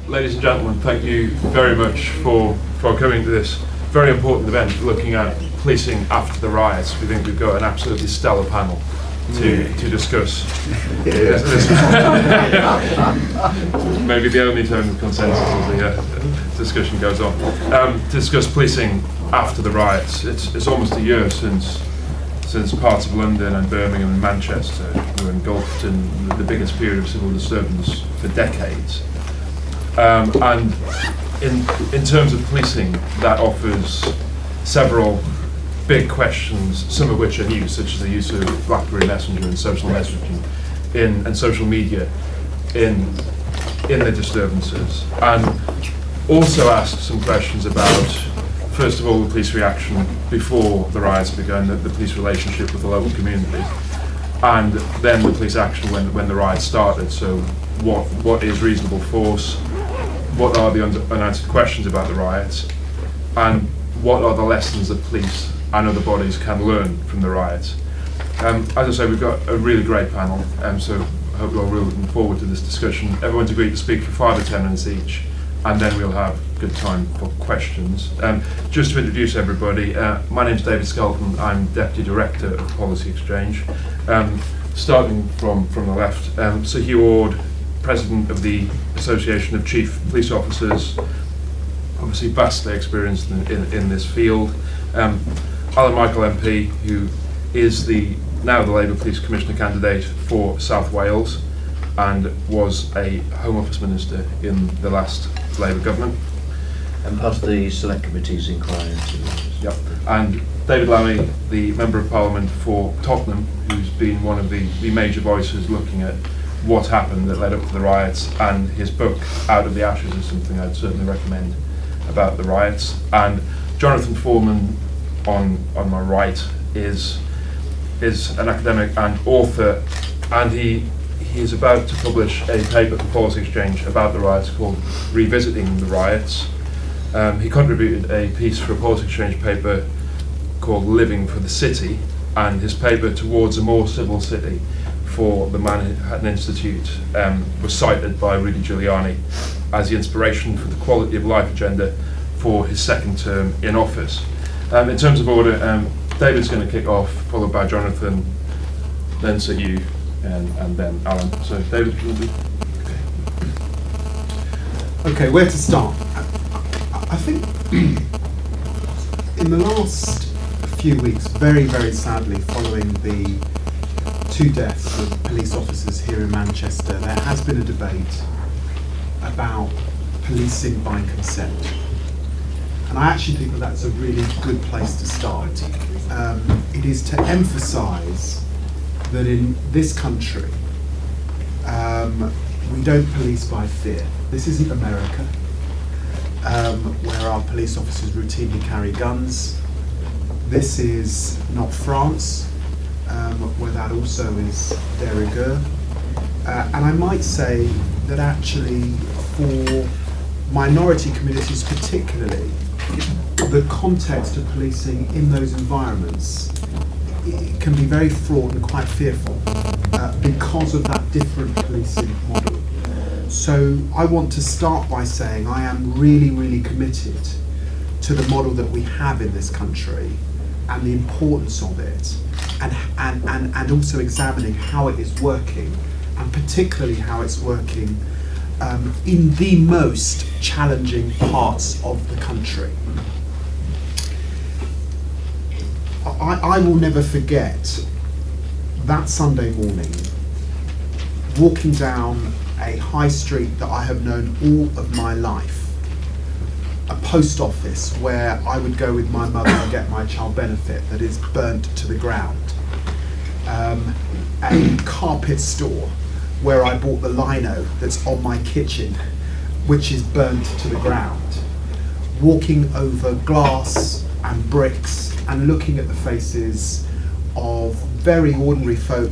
Ladies and gentlemen, thank you very much for coming to this very important event looking at policing after the riots. We think we've got an absolutely stellar panel to discuss. This maybe the only tone of consensus as the discussion goes on. To discuss policing after the riots. It's almost a year since parts of London and Birmingham and Manchester were engulfed in the biggest period of civil disturbance for decades. And in terms of policing, that offers several big questions, some of which are new, such as the use of BlackBerry Messenger and social messaging and social media in the disturbances, and also ask some questions about, first of all, the police reaction before the riots began, the police relationship with the local community, and then the police action when the riots started. So what is reasonable force? What are the unanswered questions about the riots? And what are the lessons that police and other bodies can learn from the riots? As I say, we've got a really great panel, so I hope you're all really looking forward to this discussion. Everyone's agreed to speak for 5 or 10 minutes each, and then we'll have good time for questions. Just to introduce everybody, my name's David Skelton. I'm Deputy Director of Policy Exchange. Starting from the left, Sir Hugh Orde, President of the Association of Chief Police Officers, obviously vastly experienced in this field. Alun Michael MP, who is now the Labour Police Commissioner candidate for South Wales and was a Home Office Minister in the last Labour government. And part of the Select Committee's inquiry into this. Yep. And David Lammy, the Member of Parliament for Tottenham, who's been one of the major voices looking at what happened that led up to the riots, and his book Out of the Ashes is something I'd certainly recommend about the riots. And Jonathan Foreman on my right is an academic and author, and he is about to publish a paper for Policy Exchange about the riots called Revisiting the Riots. He contributed a piece for a Policy Exchange paper called Living for the City, and his paper Towards a More Civil City for the Manhattan Institute was cited by Rudy Giuliani as the inspiration for the quality of life agenda for his second term in office. In terms of order, David's going to kick off, followed by Jonathan, then Sir Hugh, and then Alun. So David, Okay, where to start? I think in the last few weeks, very, very sadly, following the 2 deaths of police officers here in Manchester, there has been a debate about policing by consent. And I actually think that that's a really good place to start. It is to emphasise that in this country, we don't police by fear. This isn't America, where our police officers routinely carry guns. This is not France, where that also is de rigueur. And I might say that actually for minority communities particularly, the context of policing in those environments it can be very fraught and quite fearful because of that different policing model. So I want to start by saying I am really, really committed to the model that we have in this country and the importance of it, and also examining how it is working, and particularly how it's working in the most challenging parts of the country. I will never forget that Sunday morning walking down a high street that I have known all of my life, a post office where I would go with my mother and get my child benefit that is burnt to the ground, a carpet store where I bought the lino that's on my kitchen, which is burnt to the ground, walking over glass and bricks and looking at the faces of very ordinary folk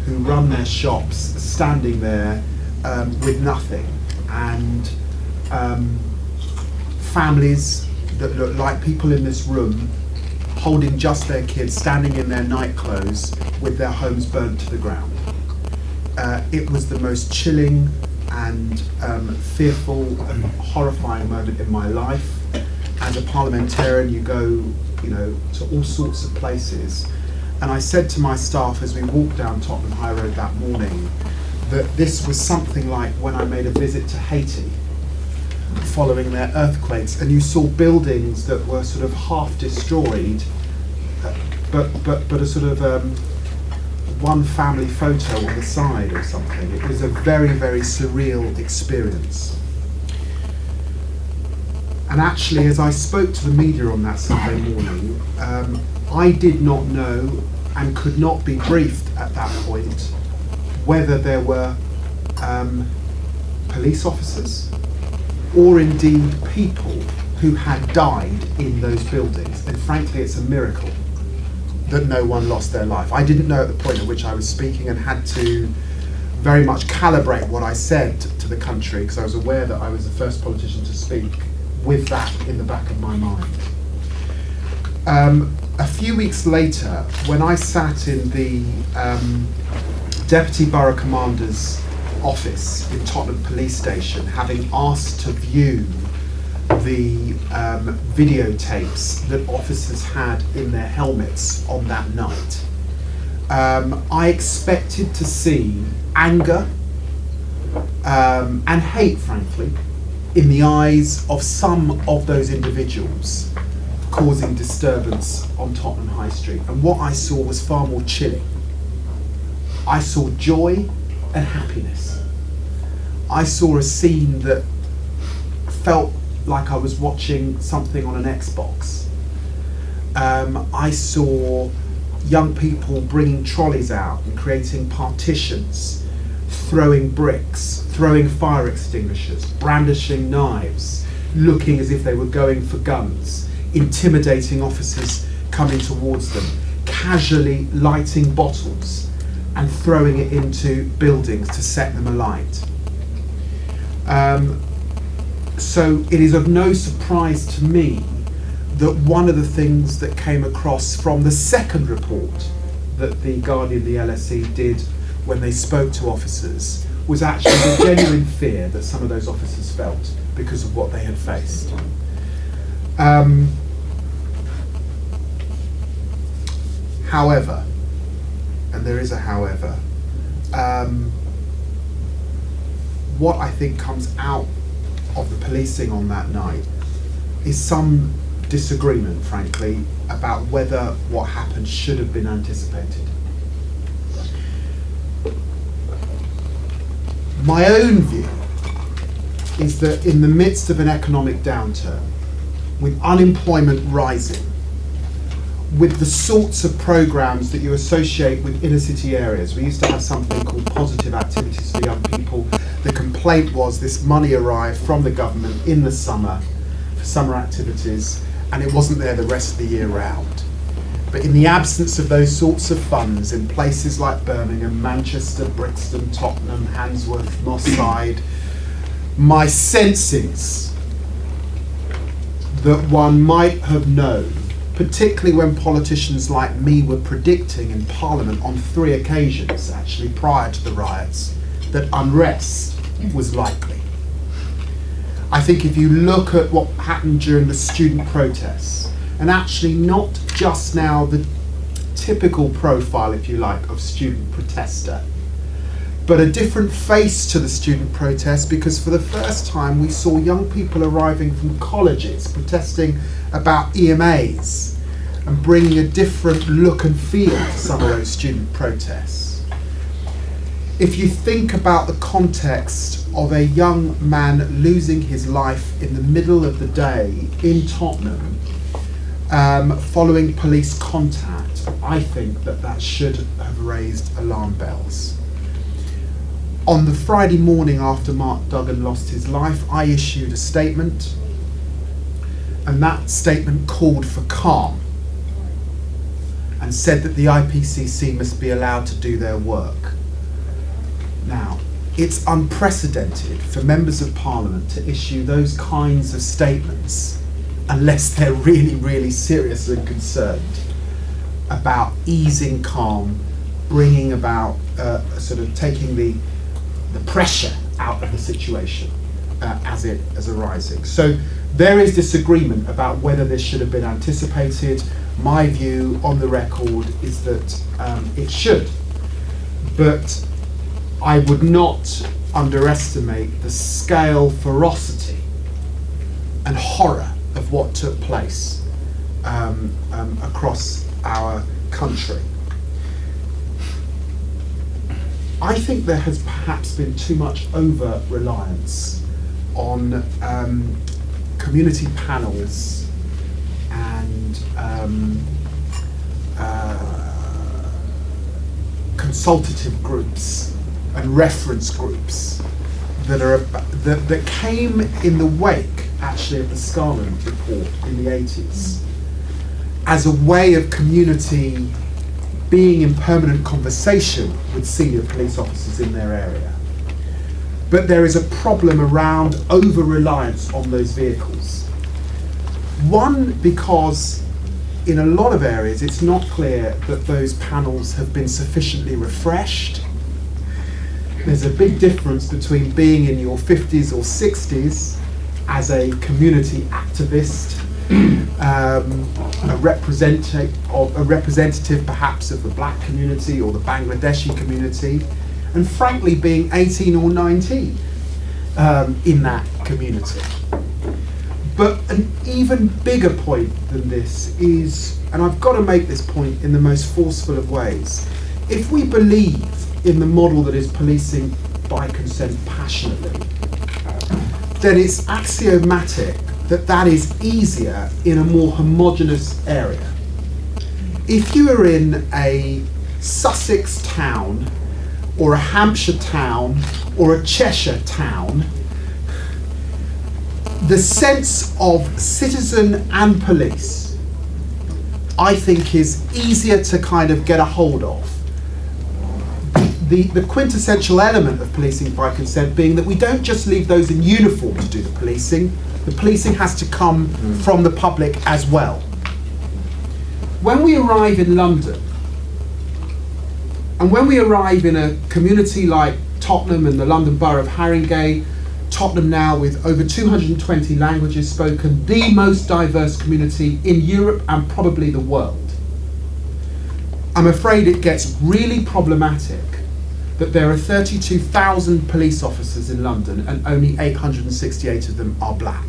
who run their shops, standing there with nothing, and families that look like people in this room holding just their kids, standing in their night clothes with their homes burnt to the ground. It was the most chilling, and fearful and horrifying moment in my life. As a parliamentarian, you go, to all sorts of places. And I said to my staff as we walked down Tottenham High Road that morning that this was something like when I made a visit to Haiti following their earthquakes, and you saw buildings that were sort of half destroyed, but a sort of one family photo on the side or something. It was a very, very surreal experience. And actually, as I spoke to the media on that Sunday morning, I did not know and could not be briefed at that point whether there were police officers or indeed people who had died in those buildings. And frankly, it's a miracle that no one lost their life. I didn't know at the point at which I was speaking and had to very much calibrate what I said to the country, because I was aware that I was the first politician to speak with that in the back of my mind. A few weeks later, when I sat in the Deputy Borough Commander's office in Tottenham Police Station, having asked to view the videotapes that officers had in their helmets on that night, I expected to see anger and hate, frankly, in the eyes of some of those individuals causing disturbance on Tottenham High Street. And what I saw was far more chilling. I saw joy and happiness. I saw a scene that felt like I was watching something on an Xbox. I saw young people bringing trolleys out and creating partitions, throwing bricks, throwing fire extinguishers, brandishing knives, looking as if they were going for guns, intimidating officers coming towards them, casually lighting bottles and throwing it into buildings to set them alight. So it is of no surprise to me that one of the things that came across from the second report that the Guardian, the LSE, did when they spoke to officers was actually the genuine fear that some of those officers felt because of what they had faced. However, and there is a however, what I think comes out of the policing on that night is some disagreement, frankly, about whether what happened should have been anticipated. My own view is that in the midst of an economic downturn, with unemployment rising, with the sorts of programs that you associate with inner city areas, we used to have something called positive activities for young people. The complaint was this money arrived from the government in the summer for summer activities, and it wasn't there the rest of the year round. But in the absence of those sorts of funds in places like Birmingham, Manchester, Brixton, Tottenham, Handsworth, Moss Side, my sense is that one might have known, particularly when politicians like me were predicting in Parliament on 3 occasions, actually prior to the riots, that unrest was likely. I think if you look at what happened during the student protests, and actually not just now the typical profile, if you like, of student protester, but a different face to the student protest, because for the first time we saw young people arriving from colleges protesting about EMAs and bringing a different look and feel to some of those student protests. If you think about the context of a young man losing his life in the middle of the day in Tottenham, following police contact, I think that should have raised alarm bells. On the Friday morning after Mark Duggan lost his life, I issued a statement, and that statement called for calm and said that the IPCC must be allowed to do their work. Now, it's unprecedented for members of Parliament to issue those kinds of statements unless they're really, really serious and concerned about easing calm, bringing about sort of taking the pressure out of the situation as arising. So there is disagreement about whether this should have been anticipated. My view on the record is that it should, but I would not underestimate the scale, ferocity and horror of what took place across our country. I think there has perhaps been too much over-reliance on community panels and consultative groups and reference groups that came in the wake, actually, of the Skelton report in the 80s as a way of community being in permanent conversation with senior police officers in their area. But there is a problem around over-reliance on those vehicles. One, because in a lot of areas it's not clear that those panels have been sufficiently refreshed. There's a big difference between being in your 50s or 60s as a community activist, a representative perhaps of the black community or the Bangladeshi community, and frankly being 18 or 19 in that community. But an even bigger point than this is, and I've got to make this point in the most forceful of ways, if we believe in the model that is policing by consent passionately, then it's axiomatic that that is easier in a more homogenous area. If you are in a Sussex town, or a Hampshire town, or a Cheshire town, the sense of citizen and police, I think, is easier to kind of get a hold of. The quintessential element of policing by consent being that we don't just leave those in uniform to do the policing has to come from the public as well. When we arrive in London, and when we arrive in a community like Tottenham and the London Borough of Haringey, Tottenham now with over 220 languages spoken, the most diverse community in Europe and probably the world, I'm afraid it gets really problematic that there are 32,000 police officers in London and only 868 of them are black.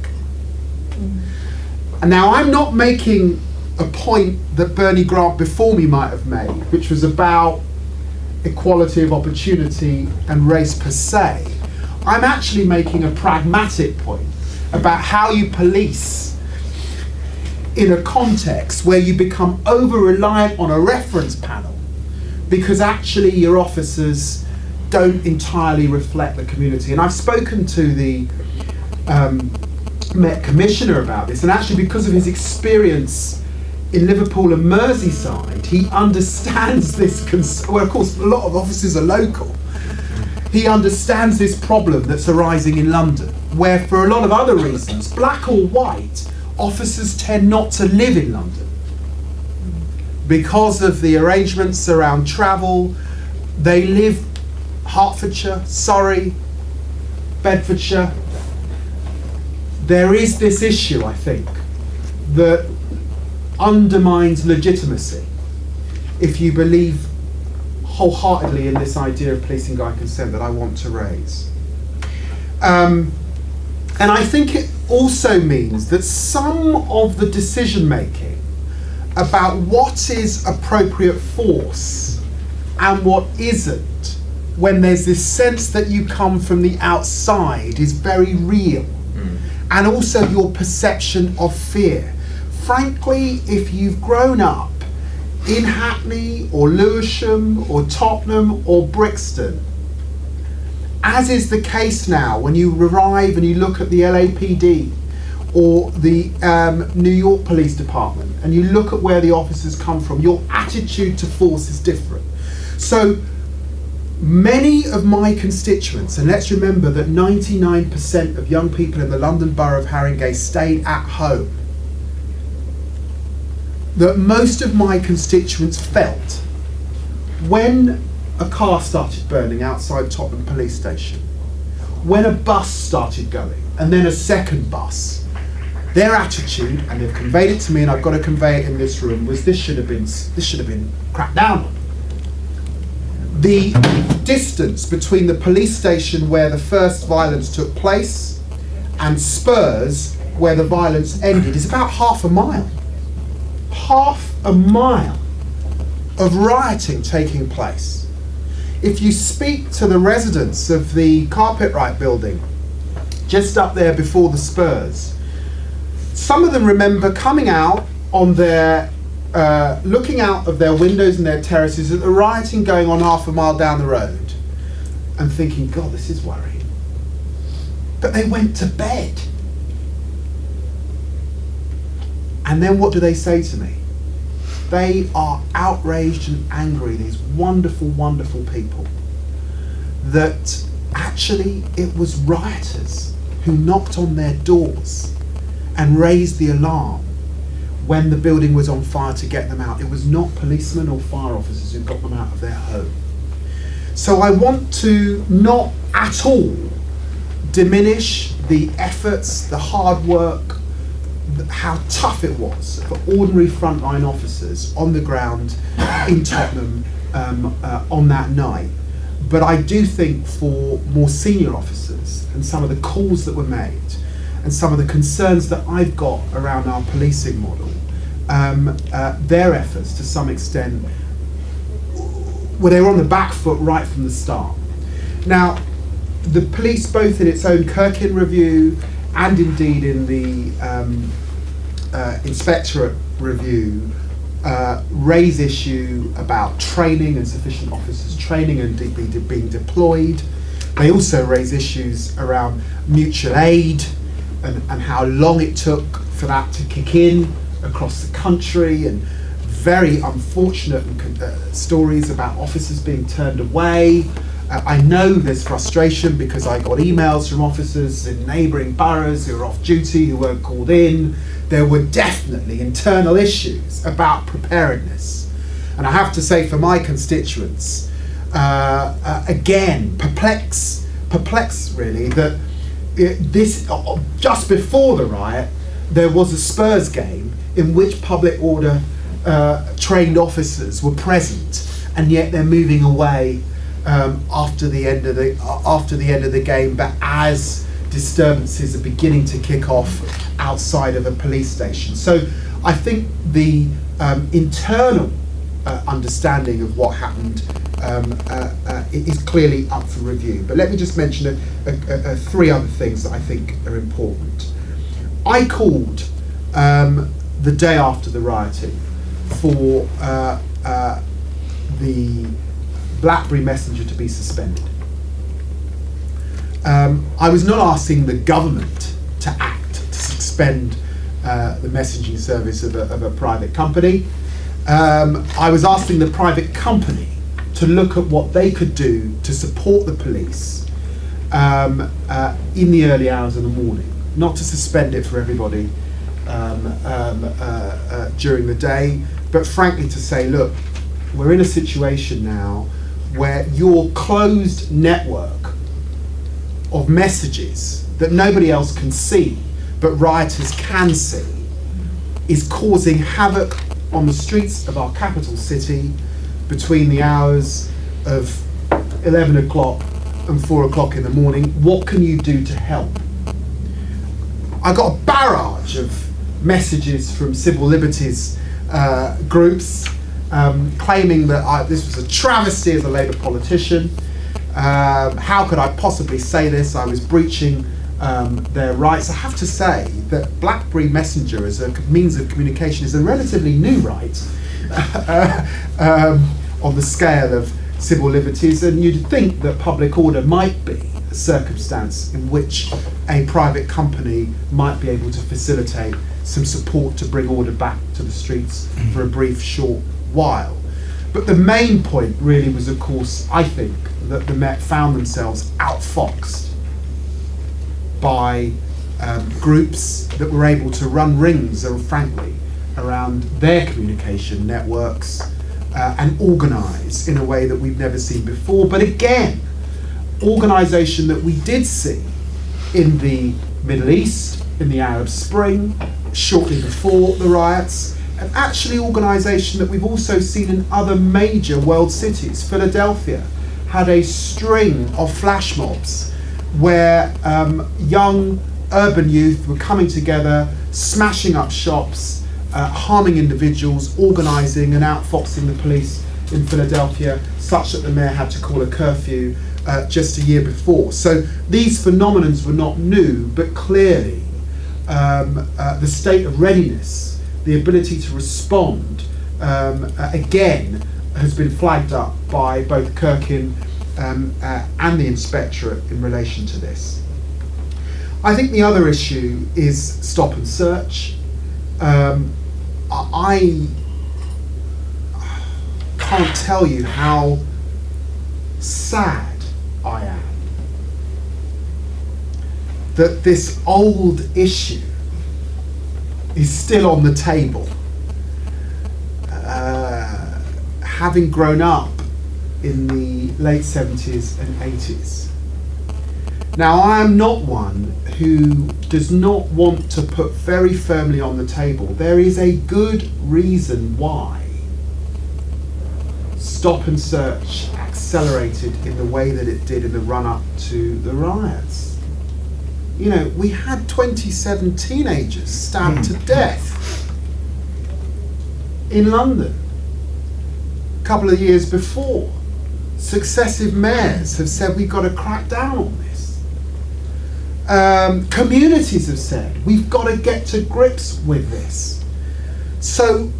And now I'm not making a point that Bernie Grant before me might have made, which was about equality of opportunity and race per se. I'm actually making a pragmatic point about how you police in a context where you become over-reliant on a reference panel because actually your officers don't entirely reflect the community. And I've spoken to the Met Commissioner about this, and actually because of his experience in Liverpool and Merseyside, he understands this well, of course, a lot of officers are local. He understands this problem that's arising in London, where for a lot of other reasons, black or white, officers tend not to live in London. Because of the arrangements around travel, they live Hertfordshire, Surrey, Bedfordshire. There is this issue, I think, that undermines legitimacy if you believe wholeheartedly in this idea of policing by consent that I want to raise. And I think it also means that some of the decision making about what is appropriate force and what isn't, when there's this sense that you come from the outside, is very real. And also your perception of fear. Frankly, if you've grown up in Hackney or Lewisham or Tottenham or Brixton, as is the case now when you arrive and you look at the LAPD or the New York Police Department and you look at where the officers come from, your attitude to force is different. So many of my constituents, and let's remember that 99% of young people in the London Borough of Haringey stayed at home, that most of my constituents felt when a car started burning outside Tottenham Police Station, when a bus started going, and then a second bus, their attitude, and they've conveyed it to me, and I've got to convey it in this room, was this should have been cracked down on. The distance between the police station where the first violence took place and Spurs, where the violence ended, is about half a mile. Half a mile of rioting taking place. If you speak to the residents of the Carpetwright building, just up there before the Spurs, some of them remember coming out on their, looking out of their windows and their terraces at the rioting going on half a mile down the road and thinking, God, this is worrying. But they went to bed. And then what do they say to me? They are outraged and angry, these wonderful, wonderful people, that actually it was rioters who knocked on their doors and raised the alarm when the building was on fire to get them out. It was not policemen or fire officers who got them out of their home. So I want to not at all diminish the efforts, the hard work, how tough it was for ordinary frontline officers on the ground in Tottenham on that night. But I do think for more senior officers and some of the calls that were made and some of the concerns that I've got around our policing model, their efforts to some extent, well, they were on the back foot right from the start. Now, the police, both in its own Kirkin review and indeed in the inspectorate review, raise issue about training and sufficient officers training and being deployed. They also raise issues around mutual aid and how long it took for that to kick in across the country, and very unfortunate stories about officers being turned away. I know there's frustration because I got emails from officers in neighbouring boroughs who were off duty, who weren't called in. There were definitely internal issues about preparedness. And I have to say, for my constituents, again, perplex really, that this, just before the riot, there was a Spurs game in which public order trained officers were present, and yet they're moving away after the end of the game, but as disturbances are beginning to kick off outside of a police station. So I think the internal understanding of what happened is clearly up for review. But let me just mention three other things that I think are important. I called the day after the rioting for the BlackBerry Messenger to be suspended. I was not asking the government to act to suspend the messaging service of a private company. I was asking the private company to look at what they could do to support the police in the early hours of the morning, not to suspend it for everybody during the day, but frankly to say, look, we're in a situation now where your closed network of messages that nobody else can see, but rioters can see, is causing havoc on the streets of our capital city between the hours of 11 o'clock and 4 o'clock in the morning. What can you do to help? I got a barrage of messages from civil liberties groups claiming that this was a travesty as a Labour politician. How could I possibly say this? I was breaching their rights. I have to say that BlackBerry Messenger as a means of communication is a relatively new right on the scale of civil liberties, and you'd think that public order might be a circumstance in which a private company might be able to facilitate some support to bring order back to the streets for a brief, short while. But the main point really was, of course, I think, that the Met found themselves outfoxed by groups that were able to run rings, frankly, around their communication networks and organise in a way that we've never seen before. But again, organisation that we did see in the Middle East, in the Arab Spring, shortly before the riots, and actually organisation that we've also seen in other major world cities. Philadelphia had a string of flash mobs where young urban youth were coming together, smashing up shops, harming individuals, organising and outfoxing the police in Philadelphia, such that the mayor had to call a curfew just a year before. So these phenomena were not new, but clearly the state of readiness, the ability to respond, again, has been flagged up by both Kirkin and the Inspectorate in relation to this. I think the other issue is stop and search. I can't tell you how sad I am that this old issue is still on the table. Having grown up in the late 70s and 80s. Now, I am not one who does not want to put very firmly on the table, there is a good reason why stop and search accelerated in the way that it did in the run-up to the riots. You know, we had 27 teenagers stabbed to death in London a couple of years before. Successive mayors have said we've got to crack down on this. Communities have said we've got to get to grips with this. So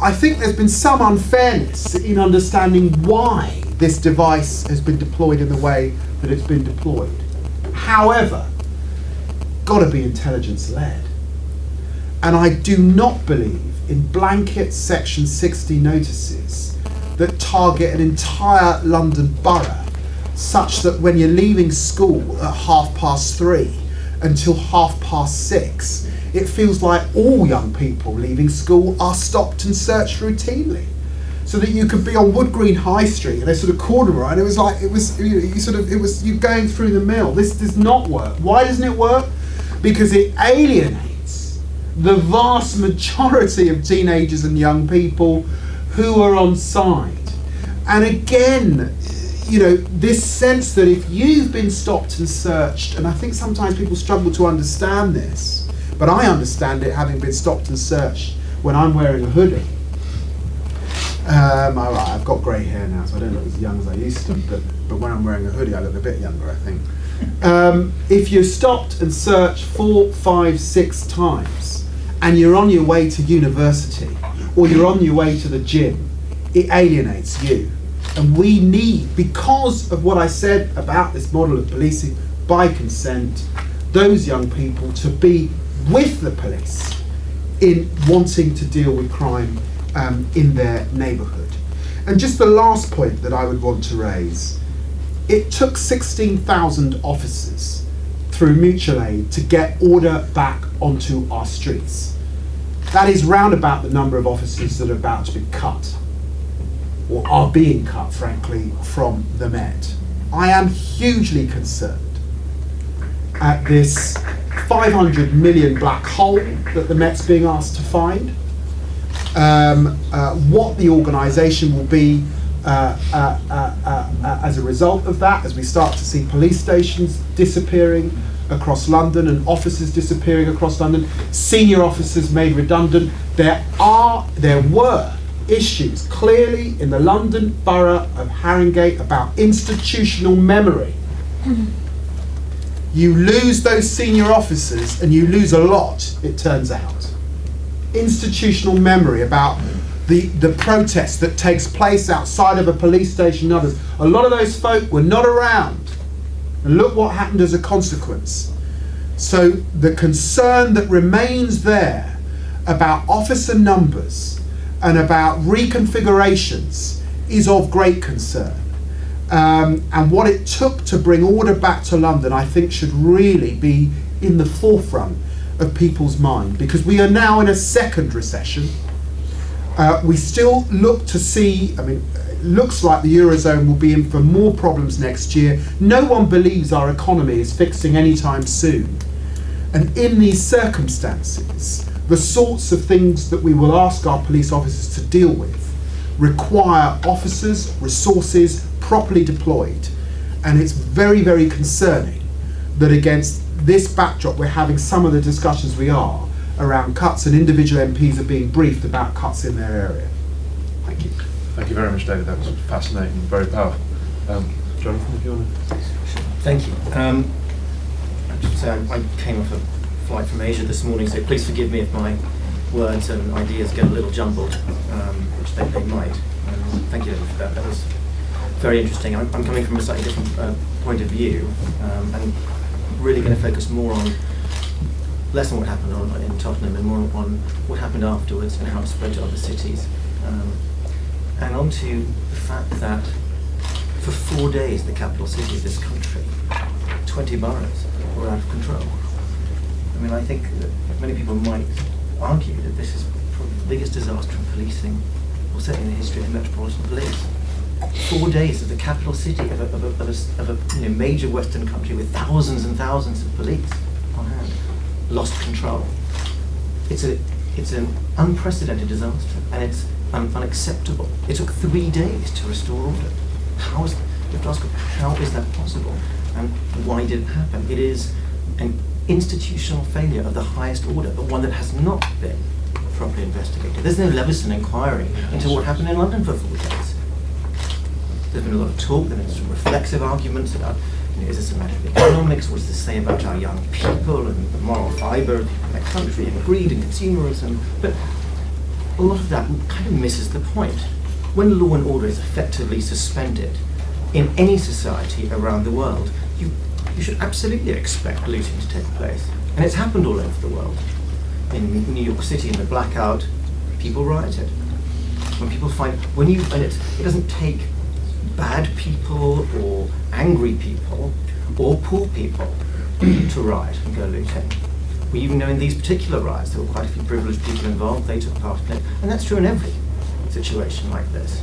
I think there's been some unfairness in understanding why this device has been deployed in the way that it's been deployed. However, got to be intelligence-led. And I do not believe in blanket Section 60 notices that target an entire London borough, such that when you're leaving school at 3:30 until 6:30, it feels like all young people leaving school are stopped and searched routinely. So that you could be on Wood Green High Street and they sort of corner and it was like, you going through the mill. This does not work. Why doesn't it work? Because it alienates the vast majority of teenagers and young people who are on side. And again, you know, this sense that if you've been stopped and searched, and I think sometimes people struggle to understand this, but I understand it having been stopped and searched when I'm wearing a hoodie. I've got grey hair now, so I don't look as young as I used to, but when I'm wearing a hoodie, I look a bit younger, I think. If you're stopped and searched 4, 5, 6 times, and you're on your way to university, or you're on your way to the gym, it alienates you. And we need, because of what I said about this model of policing by consent, those young people to be with the police in wanting to deal with crime in their neighbourhood. And just the last point that I would want to raise, it took 16,000 officers through mutual aid to get order back onto our streets. That is round about the number of officers that are about to be cut, or are being cut, frankly, from the Met. I am hugely concerned at this 500 million black hole that the Met's being asked to find, what the organisation will be as a result of that, as we start to see police stations disappearing across London and officers disappearing across London, senior officers made redundant. There were issues clearly in the London Borough of Haringey about institutional memory. You lose those senior officers and you lose a lot, it turns out. Institutional memory about the protest that takes place outside of a police station and others. A lot of those folk were not around. And look what happened as a consequence. So the concern that remains there about officer numbers and about reconfigurations is of great concern. And what it took to bring order back to London, I think, should really be in the forefront of people's mind, because we are now in a second recession. We still look to see, I mean, looks like the Eurozone will be in for more problems next year. No one believes our economy is fixing anytime soon. And in these circumstances, the sorts of things that we will ask our police officers to deal with require officers, resources properly deployed. And it's very, very concerning that against this backdrop we're having some of the discussions we are around cuts, and individual MPs are being briefed about cuts in their area. Thank you. Thank you very much, David. That was fascinating, very powerful. Jonathan, if you want to... Thank you. I should say I came off a flight from Asia this morning, so please forgive me if my words and ideas get a little jumbled, which they might. Thank you for that. That was very interesting. I'm coming from a slightly different point of view, and really going to focus more on less on what happened in Tottenham and more on what happened afterwards and how it spread to other cities. And on to the fact that for 4 days, the capital city of this country, 20 boroughs were out of control. I mean, I think that many people might argue that this is probably the biggest disaster in policing, or certainly in the history of the Metropolitan Police. 4 days of the capital city of a major Western country with thousands and thousands of police on hand lost control. It's an unprecedented disaster, and it's unacceptable. It took 3 days to restore order. You have to ask, how is that possible, and why did it happen? It is an institutional failure of the highest order, but one that has not been properly investigated. There's no Leveson inquiry into what happened in London for 4 days. There's been a lot of talk, there's been some reflexive arguments about, is this a matter of economics, what does this say about our young people and the moral fibre of the country and greed and consumerism, but a lot of that kind of misses the point. When law and order is effectively suspended in any society around the world, you should absolutely expect looting to take place. And it's happened all over the world. In New York City, in the blackout, people rioted. When people it doesn't take bad people or angry people or poor people to riot and go looting. We even know in these particular riots there were quite a few privileged people involved, they took part in it, and that's true in every situation like this.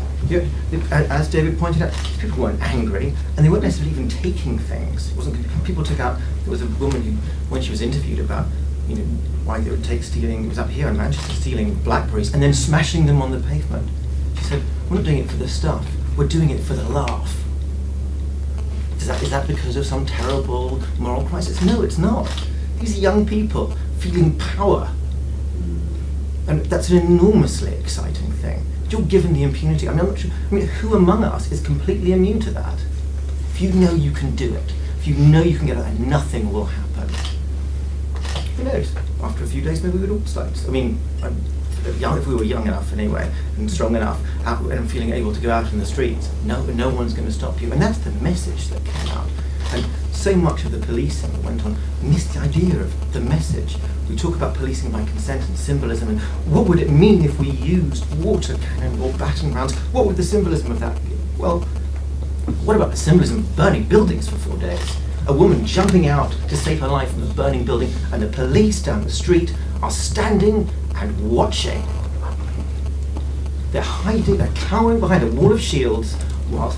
As David pointed out, people weren't angry, and they weren't necessarily even taking things. It wasn't people took out. There was a woman who, when she was interviewed about, why they would take stealing. It was up here in Manchester, stealing blackberries and then smashing them on the pavement. She said, "We're not doing it for the stuff. We're doing it for the laugh." Is that because of some terrible moral crisis? No, it's not. These are young people feeling power, and that's an enormously exciting thing. You're given the impunity. I'm not sure. Who among us is completely immune to that? If you know you can do it, if you know you can get it, and nothing will happen. Who knows? After a few days, maybe we'd all start. If we were young enough anyway, and strong enough, and feeling able to go out in the streets, no one's going to stop you. And that's the message that came out. And so much of the policing that went on missed the idea of the message. We talk about policing by consent and symbolism, and what would it mean if we used water cannon or baton rounds? What would the symbolism of that be? Well, what about the symbolism of burning buildings for 4 days? A woman jumping out to save her life from a burning building, and the police down the street are standing and watching. They're hiding, they're cowering behind a wall of shields whilst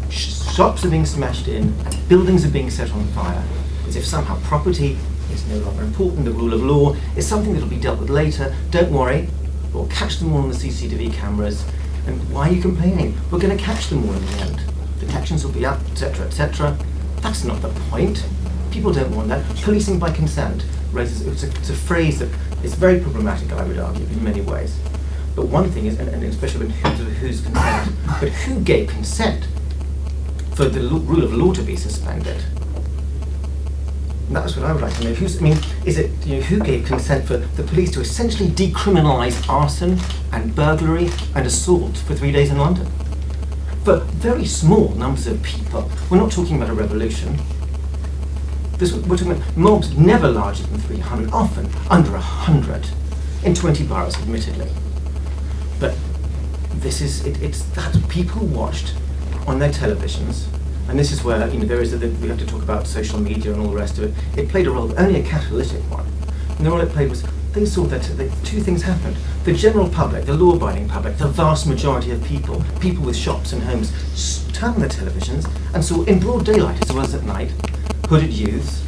shops are being smashed in and buildings are being set on fire, as if somehow property is no longer important, the rule of law is something that will be dealt with later. Don't worry, we'll catch them all on the CCTV cameras. And why are you complaining? We're going to catch them all in the end. Detections will be up, etc., etc. That's not the point. People don't want that. Policing by consent raises, it's a phrase that is very problematic, I would argue, in many ways. But one thing is, and especially in terms of whose consent, but who gave consent for the rule of law to be suspended? And that's what I would like to know. Is it who gave consent for the police to essentially decriminalise arson and burglary and assault for 3 days in London? For very small numbers of people. We're not talking about a revolution. We're talking about mobs never larger than 300, often under 100, in 20 boroughs, admittedly. But it's that people watched on their televisions, and this is where we have to talk about social media and all the rest of it. It played a role, but only a catalytic one. And the role it played was they saw that two things happened. The general public, the law-abiding public, the vast majority of people with shops and homes, turned on their televisions and saw in broad daylight as well as at night, hooded youths,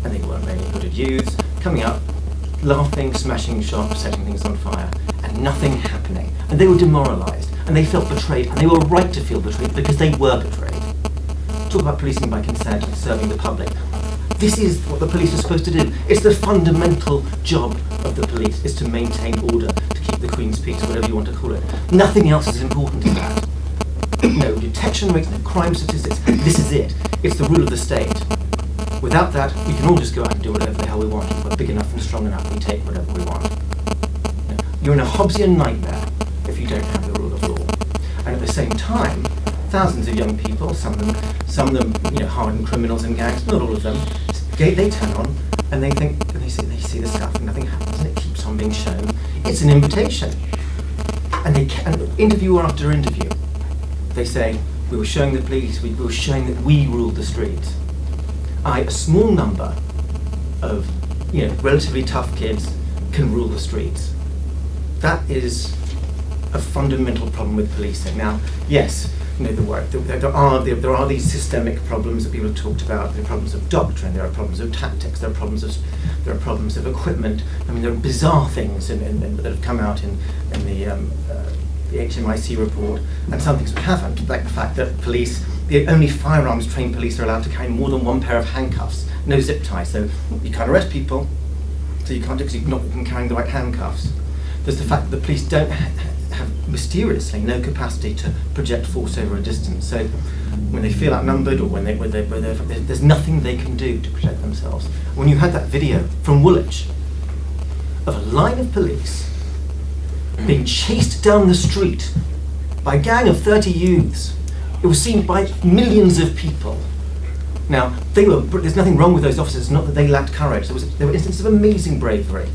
and they weren't really hooded youths, coming up, laughing, smashing shops, setting things on fire, and nothing happening. And they were demoralised, and they felt betrayed, and they were right to feel betrayed because they were betrayed. Talk about policing by consent and serving the public. This is what the police are supposed to do. It's the fundamental job of the police, is to maintain order, to keep the Queen's peace, or whatever you want to call it. Nothing else is important to that. No detection rates, no crime statistics. This is it. It's the rule of the state. Without that, we can all just go out and do whatever the hell we want. If we're big enough and strong enough, we take whatever we want. You're in a Hobbesian nightmare if you don't have the rule of law. And at the same time, thousands of young people, some of them, hardened criminals and gangs, not all of them, they turn on and they think, and they see the stuff and nothing happens, and it keeps on being shown. It's an invitation. And interview after interview, they say, we were showing the police, we were showing that we ruled the streets. A small number of, relatively tough kids can rule the streets. That is a fundamental problem with policing. Now, yes, there are these systemic problems that people have talked about. There are problems of doctrine. There are problems of tactics. There are problems of equipment. I mean, there are bizarre things that have come out in the HMIC report, and some things that haven't, like the fact that the only firearms trained police are allowed to carry more than one pair of handcuffs, no zip ties. So you can't arrest people, so you can't because you're not even carrying the right handcuffs. There's the fact that the police don't have mysteriously no capacity to project force over a distance. So when they feel outnumbered, or when there's nothing they can do to protect themselves. When you had that video from Woolwich of a line of police being chased down the street by a gang of 30 youths, it was seen by millions of people. Now, there's nothing wrong with those officers, it's not that they lacked courage. There were instances of amazing bravery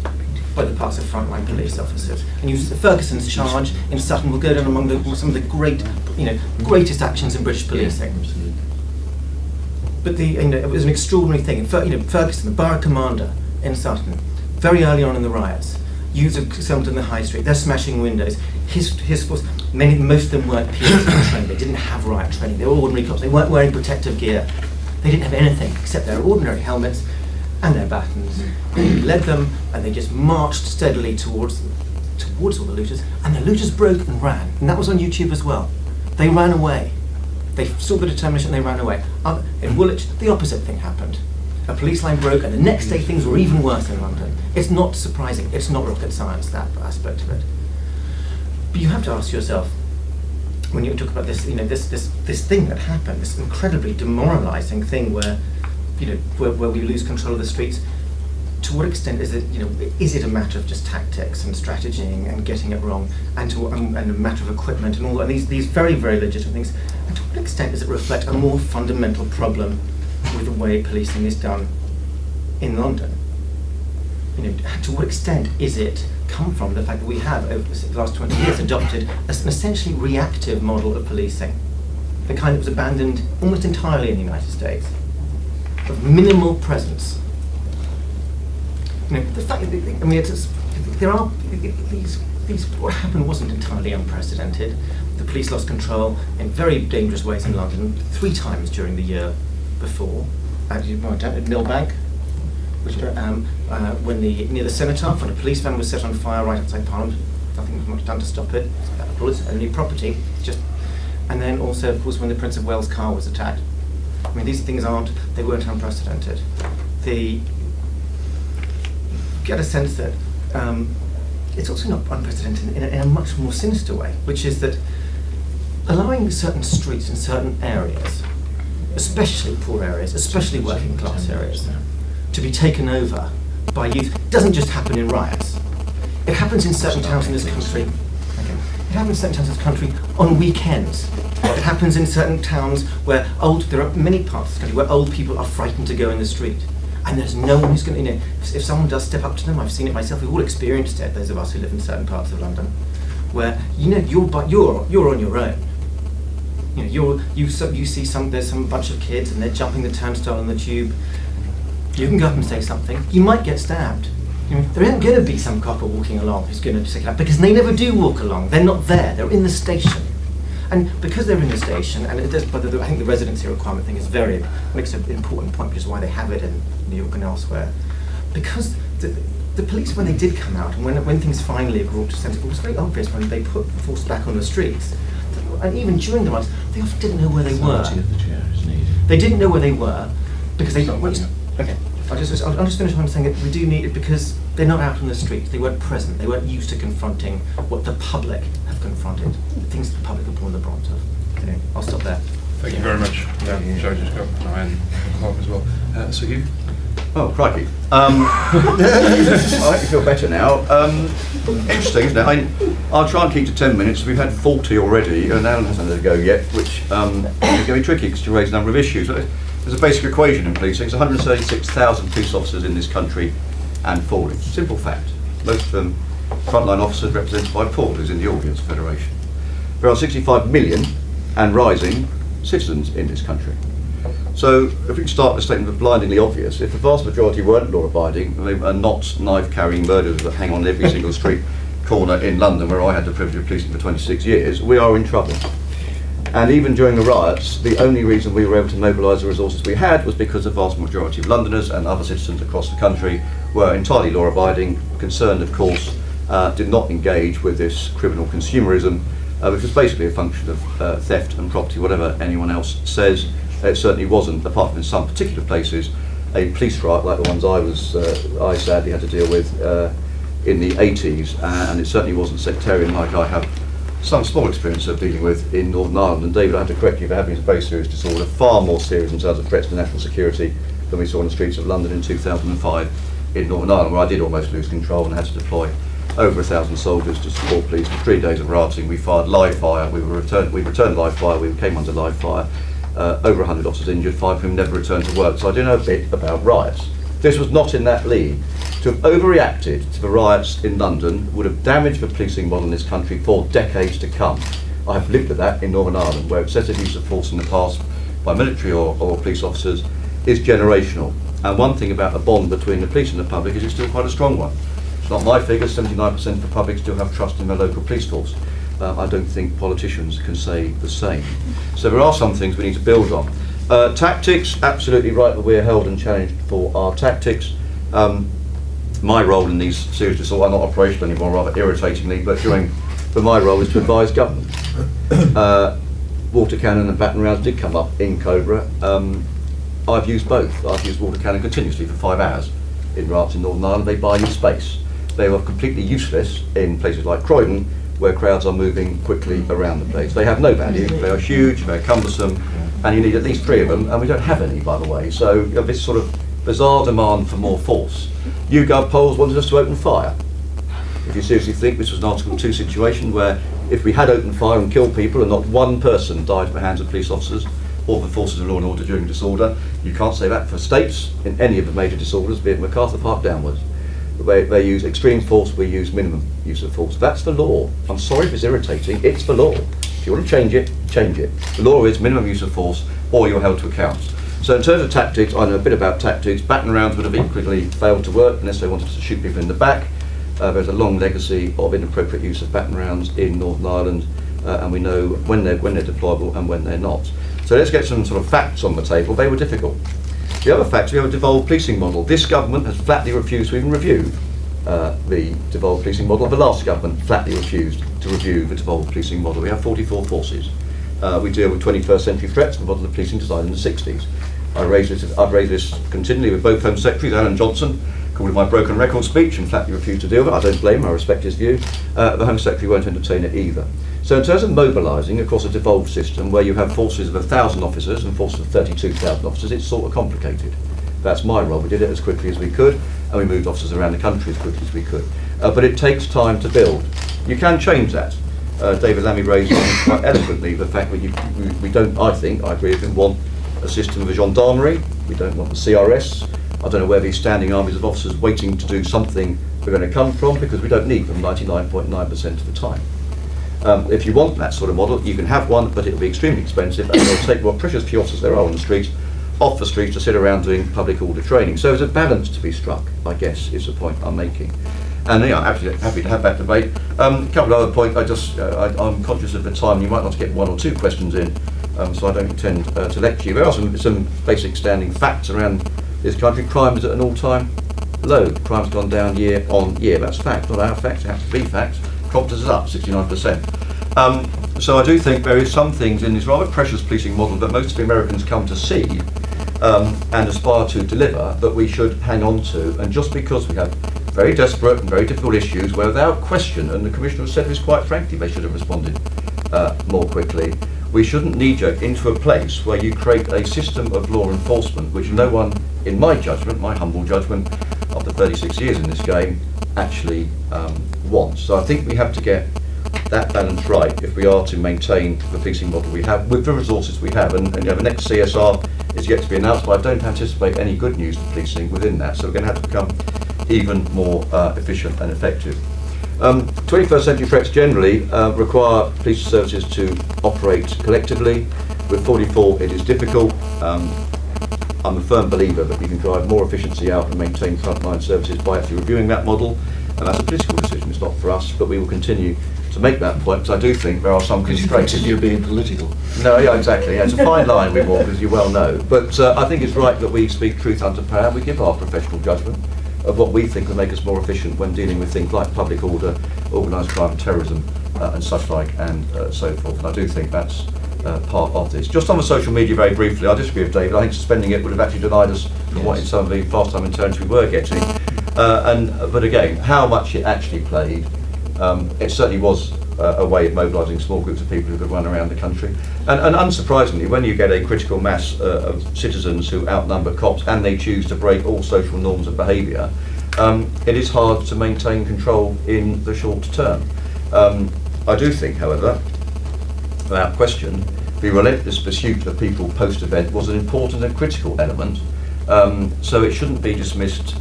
by the parts of frontline police officers. And Ferguson's charge in Sutton will go down among some of the greatest actions in British policing. Absolutely. But it was an extraordinary thing. Ferguson, the borough commander in Sutton, very early on in the riots, youths are assembled in the high street, they're smashing windows. His force, most of them weren't PhD trained, they didn't have riot training, they were ordinary cops, they weren't wearing protective gear. They didn't have anything except their ordinary helmets and their batons. And he led them, and they just marched steadily towards all the looters, and the looters broke and ran. And that was on YouTube as well. They ran away. They saw the determination, they ran away. In Woolwich, the opposite thing happened. A police line broke, and the next day things were even worse in London. It's not surprising, it's not rocket science, that aspect of it. But you have to ask yourself, when you talk about this, this thing that happened, this incredibly demoralising thing where we lose control of the streets, to what extent is it a matter of just tactics and strategying and getting it wrong, and a matter of equipment and all that, and these very, very legitimate things, and to what extent does it reflect a more fundamental problem with the way policing is done in London? To what extent is it come from the fact that we have, over the last 20 years, adopted an essentially reactive model of policing, the kind that was abandoned almost entirely in the United States, of minimal presence. The fact what happened wasn't entirely unprecedented. The police lost control in very dangerous ways in London 3 times during the year before. At Millbank, which near the Cenotaph, when a police van was set on fire right outside Parliament, nothing was much done to stop it. It's only property. And then also, of course, when the Prince of Wales car was attacked. I mean, these things weren't unprecedented. You get a sense that it's also not unprecedented in a much more sinister way, which is that allowing certain streets in certain areas, especially poor areas, especially working class areas, to be taken over by youth doesn't just happen in riots. It happens in certain towns in this country. It happens in certain towns in this country on weekends. It happens in certain towns where there are many parts of this country where old people are frightened to go in the street. And there's no one who's going to, if someone does step up to them, I've seen it myself, we've all experienced it, those of us who live in certain parts of London, where, you're on your own. You see there's some bunch of kids and they're jumping the turnstile on the tube. You can go up and say something. You might get stabbed. There isn't going to be some copper walking along who's going to take it up, because they never do walk along. They're not there. They're in the station. And because they're in the station, and it does, but I think the residency requirement thing is makes an important point, which is why they have it in New York and elsewhere. Because the police, when they did come out, and when things finally were brought to centre, it was very obvious when they put the force back on the streets. And even during the riots, they often didn't know where they were. They didn't know where they were because they. Okay, I'll just finish on saying that we do need it because they're not out on the streets. They weren't present. They weren't used to confronting what the public have confronted, the things the public have borne the brunt of. Anyway, I'll stop there. Thank you very much. Joe just got an eye on the clock as well. So Hugh? Oh, crikey. I feel better now. Interesting, isn't it? I'll try and keep to 10 minutes. We've had 40 already, and Alun hasn't had a go yet, which is going to be tricky because you raise a number of issues. But there's a basic equation in policing. There's 136,000 police officers in this country and falling. Simple fact. Most of them frontline officers represented by Paul, who's in the audience federation. There are 65 million and rising citizens in this country. So if we can start with a statement of blindingly obvious, if the vast majority weren't law-abiding, they are not knife-carrying murderers that hang on every single street corner in London, where I had the privilege of policing for 26 years, we are in trouble. And even during the riots, the only reason we were able to mobilise the resources we had was because the vast majority of Londoners and other citizens across the country were entirely law-abiding, concerned, of course, did not engage with this criminal consumerism, which was basically a function of theft and property, whatever anyone else says. It certainly wasn't, apart from in some particular places, a police riot like the ones I sadly had to deal with in the 80s, and it certainly wasn't sectarian like I have some small experience of dealing with in Northern Ireland. And David, I have to correct you for having a very serious disorder, far more serious in terms of threats to national security than we saw on the streets of London in 2005 in Northern Ireland, where I did almost lose control and had to deploy over 1,000 soldiers to support police for 3 days of rioting. We fired live fire, we returned live fire, we came under live fire. Over 100 officers injured, 5 of whom never returned to work. So I do know a bit about riots. This was not in that league. To have overreacted to the riots in London would have damaged the policing model in this country for decades to come. I have lived with that in Northern Ireland, where excessive use of force in the past by military or police officers is generational. And one thing about the bond between the police and the public is it's still quite a strong one. It's not my figure, 79% of the public still have trust in their local police force. I don't think politicians can say the same. So there are some things we need to build on. Tactics, absolutely right that we're held and challenged for our tactics. My role in these serious disorders, I'm not operational anymore, rather irritatingly, but my role is to advise government. Water cannon and baton rounds did come up in Cobra. I've used both. I've used water cannon continuously for 5 hours in riots in Northern Ireland. They buy you space. They are completely useless in places like Croydon, where crowds are moving quickly around the place. They have no value, they are huge, they're cumbersome, and you need at least 3 of them, and we don't have any, by the way. So you have this sort of bizarre demand for more force. YouGov polls wanted us to open fire. If you seriously think this was an Article 2 situation where if we had opened fire and killed people and not one person died at the hands of police officers or the forces of law and order during disorder, you can't say that for states in any of the major disorders, be it MacArthur Park downwards. They use extreme force, we use minimum use of force. That's the law. I'm sorry if it's irritating, it's the law. If you want to change it, change it. The law is minimum use of force or you're held to account. So in terms of tactics, I know a bit about tactics. Baton rounds would have equally failed to work unless they wanted to shoot people in the back. There's a long legacy of inappropriate use of baton rounds in Northern Ireland, and we know when they're deployable and when they're not. So let's get some sort of facts on the table. They were difficult. The other fact, we have a devolved policing model. This government has flatly refused to even review the devolved policing model. The last government flatly refused to review the devolved policing model. We have 44 forces. We deal with 21st century threats, the model of policing designed in the 60s. I've raised this continually with both Home Secretaries, Alan Johnson, called it my broken record speech, and flatly refused to deal with it. I don't blame him, I respect his view. The Home Secretary won't entertain it either. So in terms of mobilising across a devolved system where you have forces of 1,000 officers and forces of 32,000 officers, it's sort of complicated. That's my role. We did it as quickly as we could, and we moved officers around the country as quickly as we could. But it takes time to build. You can change that. David Lammy raised quite eloquently the fact that we don't, I agree with him, want a system of a gendarmerie. We don't want the CRS. I don't know where these standing armies of officers waiting to do something are going to come from, because we don't need them 99.9% of the time. If you want that sort of model, you can have one, but it'll be extremely expensive, and it'll take what precious few officers there are on the streets off the streets to sit around doing public order training. So there's a balance to be struck, I guess, is the point I'm making. And I'm absolutely happy to have that debate. A couple of other points, I'm conscious of the time, you might want to get 1 or 2 questions in, so I don't intend to lecture you. There are some basic standing facts around this country. Crime is at an all-time low. Crime's gone down year on year. That's fact, not our facts, it has to be facts. Competence is up 69%. So I do think there is some things in this rather precious policing model that most of the Americans come to see and aspire to deliver that we should hang on to. And just because we have very desperate and very difficult issues where without question, and the Commissioner has said this quite frankly, they should have responded more quickly, we shouldn't knee-jerk into a place where you create a system of law enforcement which no one, in my judgment, my humble judgment, after 36 years in this game, actually wants. So I think we have to get that balance right if we are to maintain the policing model we have with the resources we have. And the next CSR is yet to be announced, but I don't anticipate any good news for policing within that. So we're going to have to become even more efficient and effective. 21st century threats generally require police services to operate collectively. With 44 it is difficult. I'm a firm believer that we can drive more efficiency out and maintain frontline services by actually reviewing that model, and that's a political decision, it's not for us, but we will continue to make that point because I do think there are some constraints. You're being political. No, yeah, exactly. Yeah, it's a fine line we walk, as you well know. But I think it's right that we speak truth under power. We give our professional judgment of what we think will make us more efficient when dealing with things like public order, organised crime, terrorism, and such like, and so forth. And I do think that's part of this. Just on the social media very briefly, I disagree with David. I think suspending it would have actually denied us from what in some of the fast time returns we were getting. But again, how much it actually played, it certainly was a way of mobilising small groups of people who could run around the country. And unsurprisingly, when you get a critical mass of citizens who outnumber cops and they choose to break all social norms of behaviour, it is hard to maintain control in the short term. I do think, however, without question, the relentless pursuit of people post-event was an important and critical element, so it shouldn't be dismissed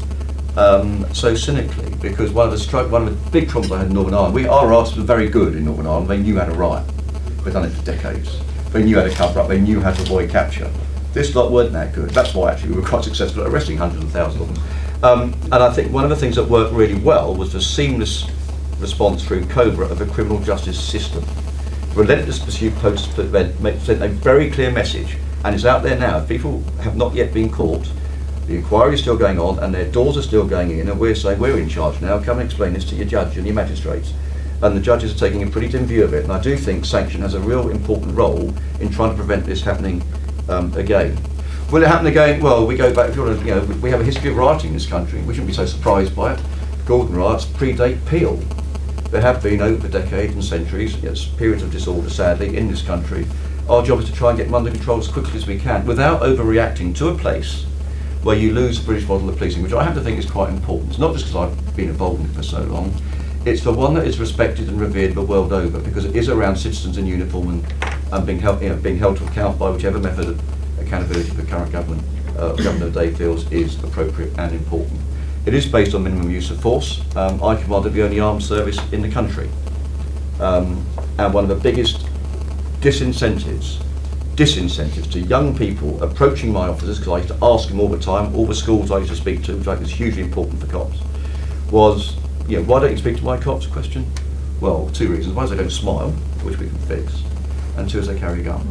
so cynically, because one of the big problems I had in Northern Ireland, our artists were very good in Northern Ireland. They knew how to riot. They'd done it for decades. They knew how to cover up. They knew how to avoid capture. This lot weren't that good. That's why actually we were quite successful at arresting hundreds of thousands of them. And I think one of the things that worked really well was the seamless response through Cobra of the criminal justice system. Relentless pursuit post-event sent a very clear message, and it's out there now. If people have not yet been caught, the inquiry is still going on and their doors are still going in, and we're saying we're in charge now, come and explain this to your judge and your magistrates. And the judges are taking a pretty dim view of it, and I do think sanction has a real important role in trying to prevent this happening again. Will it happen again? Well, we go back, we have a history of rioting in this country. We shouldn't be so surprised by it. Gordon riots predate Peel. There have been over decades and centuries, yes, periods of disorder, sadly, in this country. Our job is to try and get them under control as quickly as we can without overreacting to a place where you lose the British model of policing, which I have to think is quite important. It's not just because I've been involved in it for so long. It's the one that is respected and revered the world over, because it is around citizens in uniform and being held to account by whichever method of accountability the current government, Governor Day feels is appropriate and important. It is based on minimum use of force. I commanded the only armed service in the country. And one of the biggest disincentives to young people approaching my officers, because I used to ask them all the time, all the schools I used to speak to, which I think is hugely important for cops, was, why don't you speak to my cops? Question. Well, 2 reasons. One is they don't smile, which we can fix, and 2 is they carry a gun.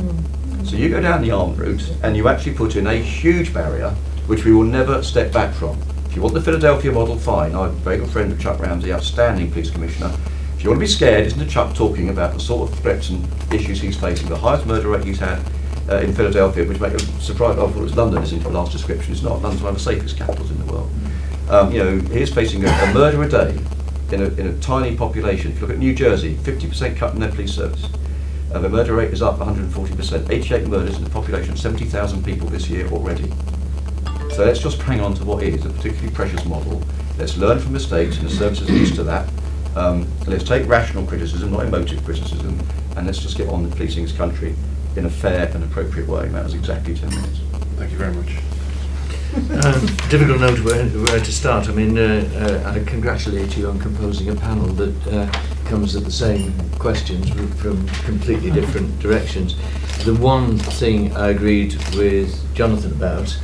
So you go down the armed route and you actually put in a huge barrier, which we will never step back from. If you want the Philadelphia model, fine. I'm a very good friend of Chuck Ramsey, outstanding police commissioner. If you want to be scared, listen to Chuck talking about the sort of threats and issues he's facing. The highest murder rate he's had in Philadelphia, which make a surprise. I thought it was London, isn't it, the last description. It's not. London's one of the safest capitals in the world. He's facing a murder a day in a tiny population. If you look at New Jersey, 50% cut in their police service. The murder rate is up 140%. 88 murders in a population of 70,000 people this year already. So let's just hang on to what is a particularly precious model. Let's learn from mistakes, and the service is used to that. Let's take rational criticism, not emotive criticism, and let's just get on with policing this country in a fair and appropriate way. And that was exactly 10 minutes. Thank you very much. Difficult note where to start. I mean, I congratulate you on composing a panel that comes at the same questions from completely different directions. The one thing I agreed with Jonathan about,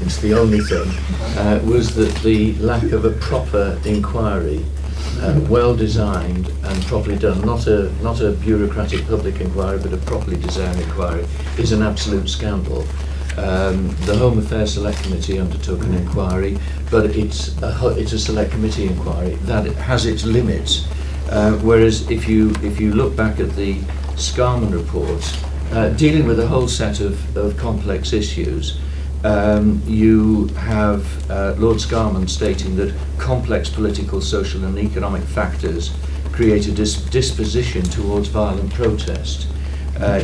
it's the only thing, was that the lack of a proper inquiry, well designed and properly done, not a bureaucratic public inquiry, but a properly designed inquiry, is an absolute scandal. The Home Affairs Select Committee undertook an inquiry, but it's a Select Committee inquiry that has its limits. Whereas if you look back at the Scarman report, dealing with a whole set of complex issues, you have Lord Scarman stating that complex political, social and economic factors create a disposition towards violent protest.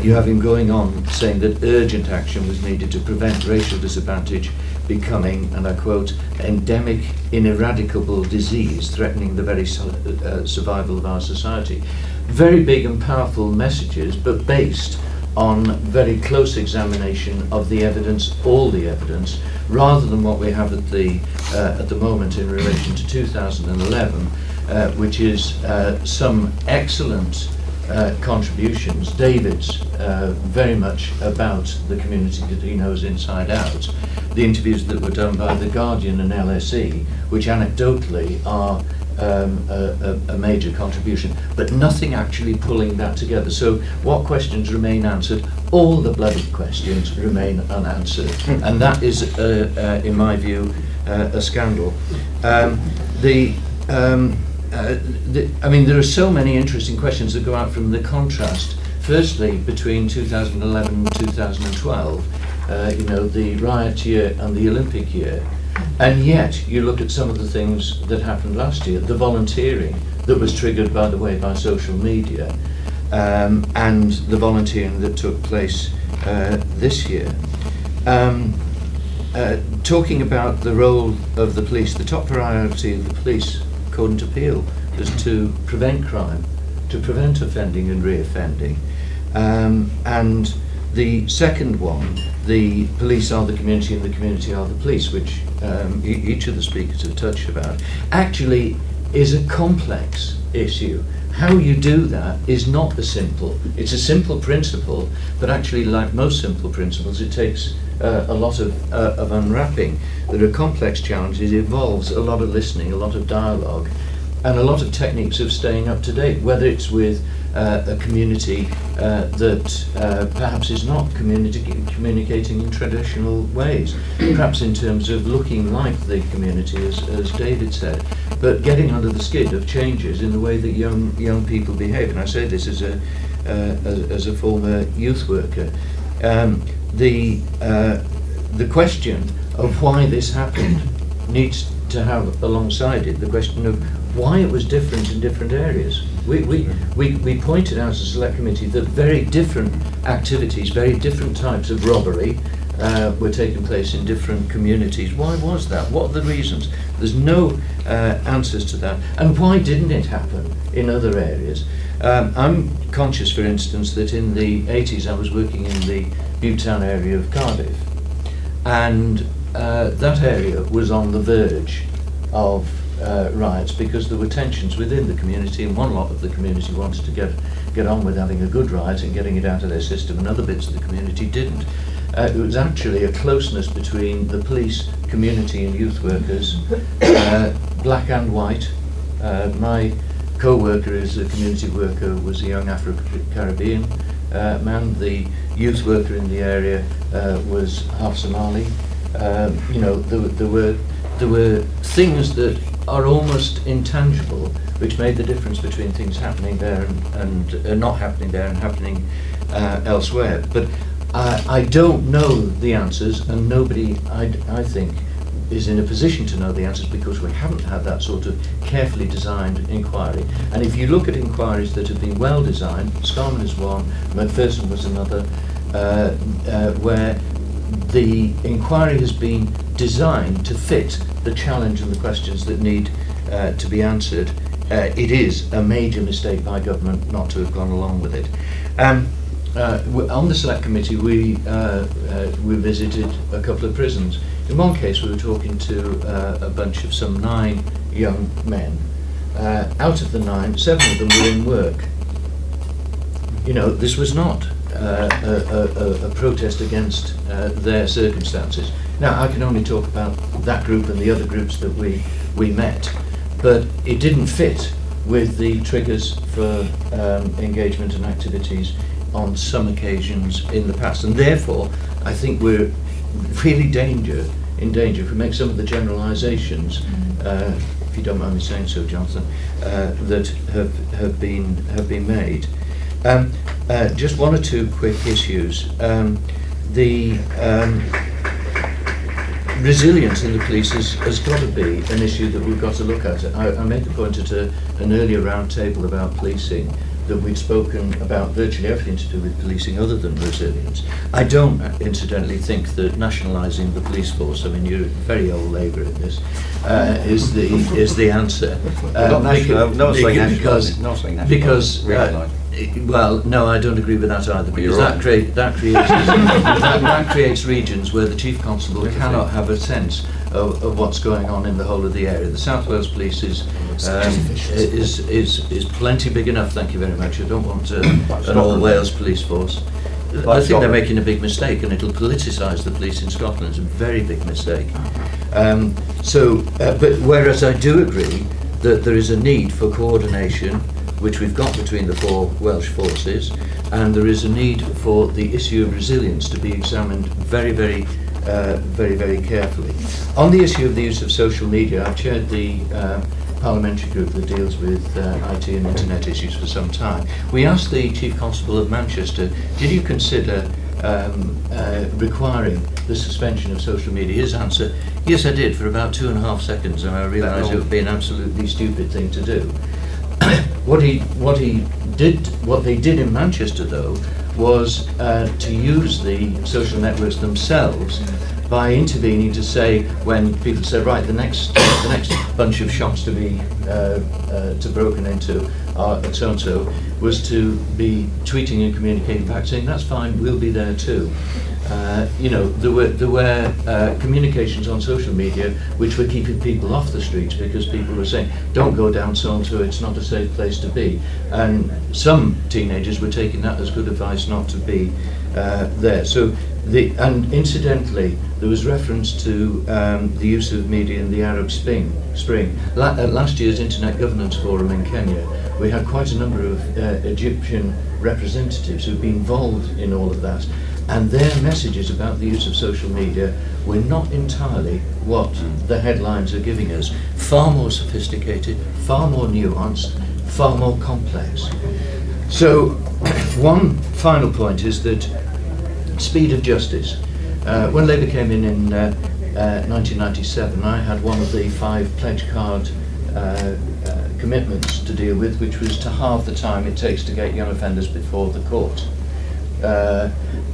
You have him going on saying that urgent action was needed to prevent racial disadvantage becoming, and I quote, endemic, ineradicable disease threatening the very survival of our society. Very big and powerful messages, but based on very close examination of the evidence, all the evidence, rather than what we have at the moment in relation to 2011, which is some excellent contributions. David's very much about the community that he knows inside out. The interviews that were done by The Guardian and LSE, which anecdotally are a major contribution, but nothing actually pulling that together. So what questions remain answered? All the bloody questions remain unanswered, and that is, in my view, a scandal. I mean, there are so many interesting questions that go out from the contrast. Firstly, between 2011 and 2012, the riot year and the Olympic year. And yet, you look at some of the things that happened last year, the volunteering that was triggered, by the way, by social media, and the volunteering that took place this year. Talking about the role of the police, the top priority of the police, according to Peel, is to prevent crime, to prevent offending and re-offending. And the second one, the police are the community and the community are the police, which each of the speakers have touched about, actually is a complex issue. How you do that is not as simple. It's a simple principle, but actually, like most simple principles, it takes a lot of unwrapping. There are complex challenges. It involves a lot of listening, a lot of dialogue, and a lot of techniques of staying up to date, whether it's with a community that perhaps is not communicating in traditional ways, perhaps in terms of looking like the community, as David said, but getting under the skid of changes in the way that young people behave. And I say this as a former youth worker. The question of why this happened needs to have alongside it the question of why it was different in different areas. We pointed out as a select committee that very different activities, very different types of robbery were taking place in different communities. Why was that? What are the reasons? There's no answers to that. And why didn't it happen in other areas? I'm conscious, for instance, that in the 80s I was working in the Newtown area of Cardiff, and that area was on the verge of riots because there were tensions within the community, and one lot of the community wanted to get on with having a good riot and getting it out of their system, and other bits of the community didn't. It was actually a closeness between the police, community and youth workers, black and white. My co-worker is a community worker, was a young Afro-Caribbean man. The youth worker in the area was half Somali. There were things that are almost intangible, which made the difference between things happening there and not happening there and happening elsewhere. But I don't know the answers, and nobody, I think, is in a position to know the answers because we haven't had that sort of carefully designed inquiry. And if you look at inquiries that have been well designed, Scarman is one, McPherson was another, where the inquiry has been designed to fit the challenge and the questions that need to be answered. It is a major mistake by government not to have gone along with it. On the select committee, we visited a couple of prisons. In one case, we were talking to a bunch of some 9 young men out of the 9, 7 of them were in work. You know, this was not a protest against their circumstances. Now, I can only talk about that group and the other groups that we met, but it didn't fit with the triggers for engagement and activities on some occasions in the past, and therefore I think we're really in danger if we make some of the generalisations, if you don't mind me saying so, Jonathan, that have been made. Just one or two quick issues. The resilience in the police has got to be an issue that we've got to look at. I made the point at an earlier round table about policing that we'd spoken about virtually everything to do with policing other than resilience. I don't, incidentally, think that nationalising the police force, I mean, you're very old Labour in this, is the answer. Because well, no, I don't agree with that either, because that creates regions where the Chief Constable cannot have a sense of what's going on in the whole of the area. The South Wales Police is plenty big enough, thank you very much. I don't want an all Wales police force. I think they're making a big mistake, and it'll politicise the police in Scotland. It's a very big mistake. But whereas I do agree that there is a need for coordination, which we've got between the 4 Welsh forces, and there is a need for the issue of resilience to be examined very, very carefully. On the issue of the use of social media, I've chaired the parliamentary group that deals with IT and internet issues for some time. We asked the Chief Constable of Manchester, did you consider requiring the suspension of social media? His answer, yes, I did, for about 2.5 seconds, and I realised it would be an absolutely stupid thing to do. What they did in Manchester, though, was to use the social networks themselves by intervening to say, when people said, right, the next bunch of shops to be broken into are at so-and-so, was to be tweeting and communicating back saying, that's fine, we'll be there too. You know, there were communications on social media which were keeping people off the streets because people were saying, don't go down so-and-so, it's not a safe place to be. And some teenagers were taking that as good advice not to be there. So, and incidentally, there was reference to the use of media in the Arab Spring. At last year's Internet Governance Forum in Kenya, we had quite a number of Egyptian representatives who've been involved in all of that. And their messages about the use of social media were not entirely what the headlines are giving us. Far more sophisticated, far more nuanced, far more complex. So, one final point is that speed of justice. When Labour came in 1997, I had one of the 5 pledge card commitments to deal with, which was to halve the time it takes to get young offenders before the court.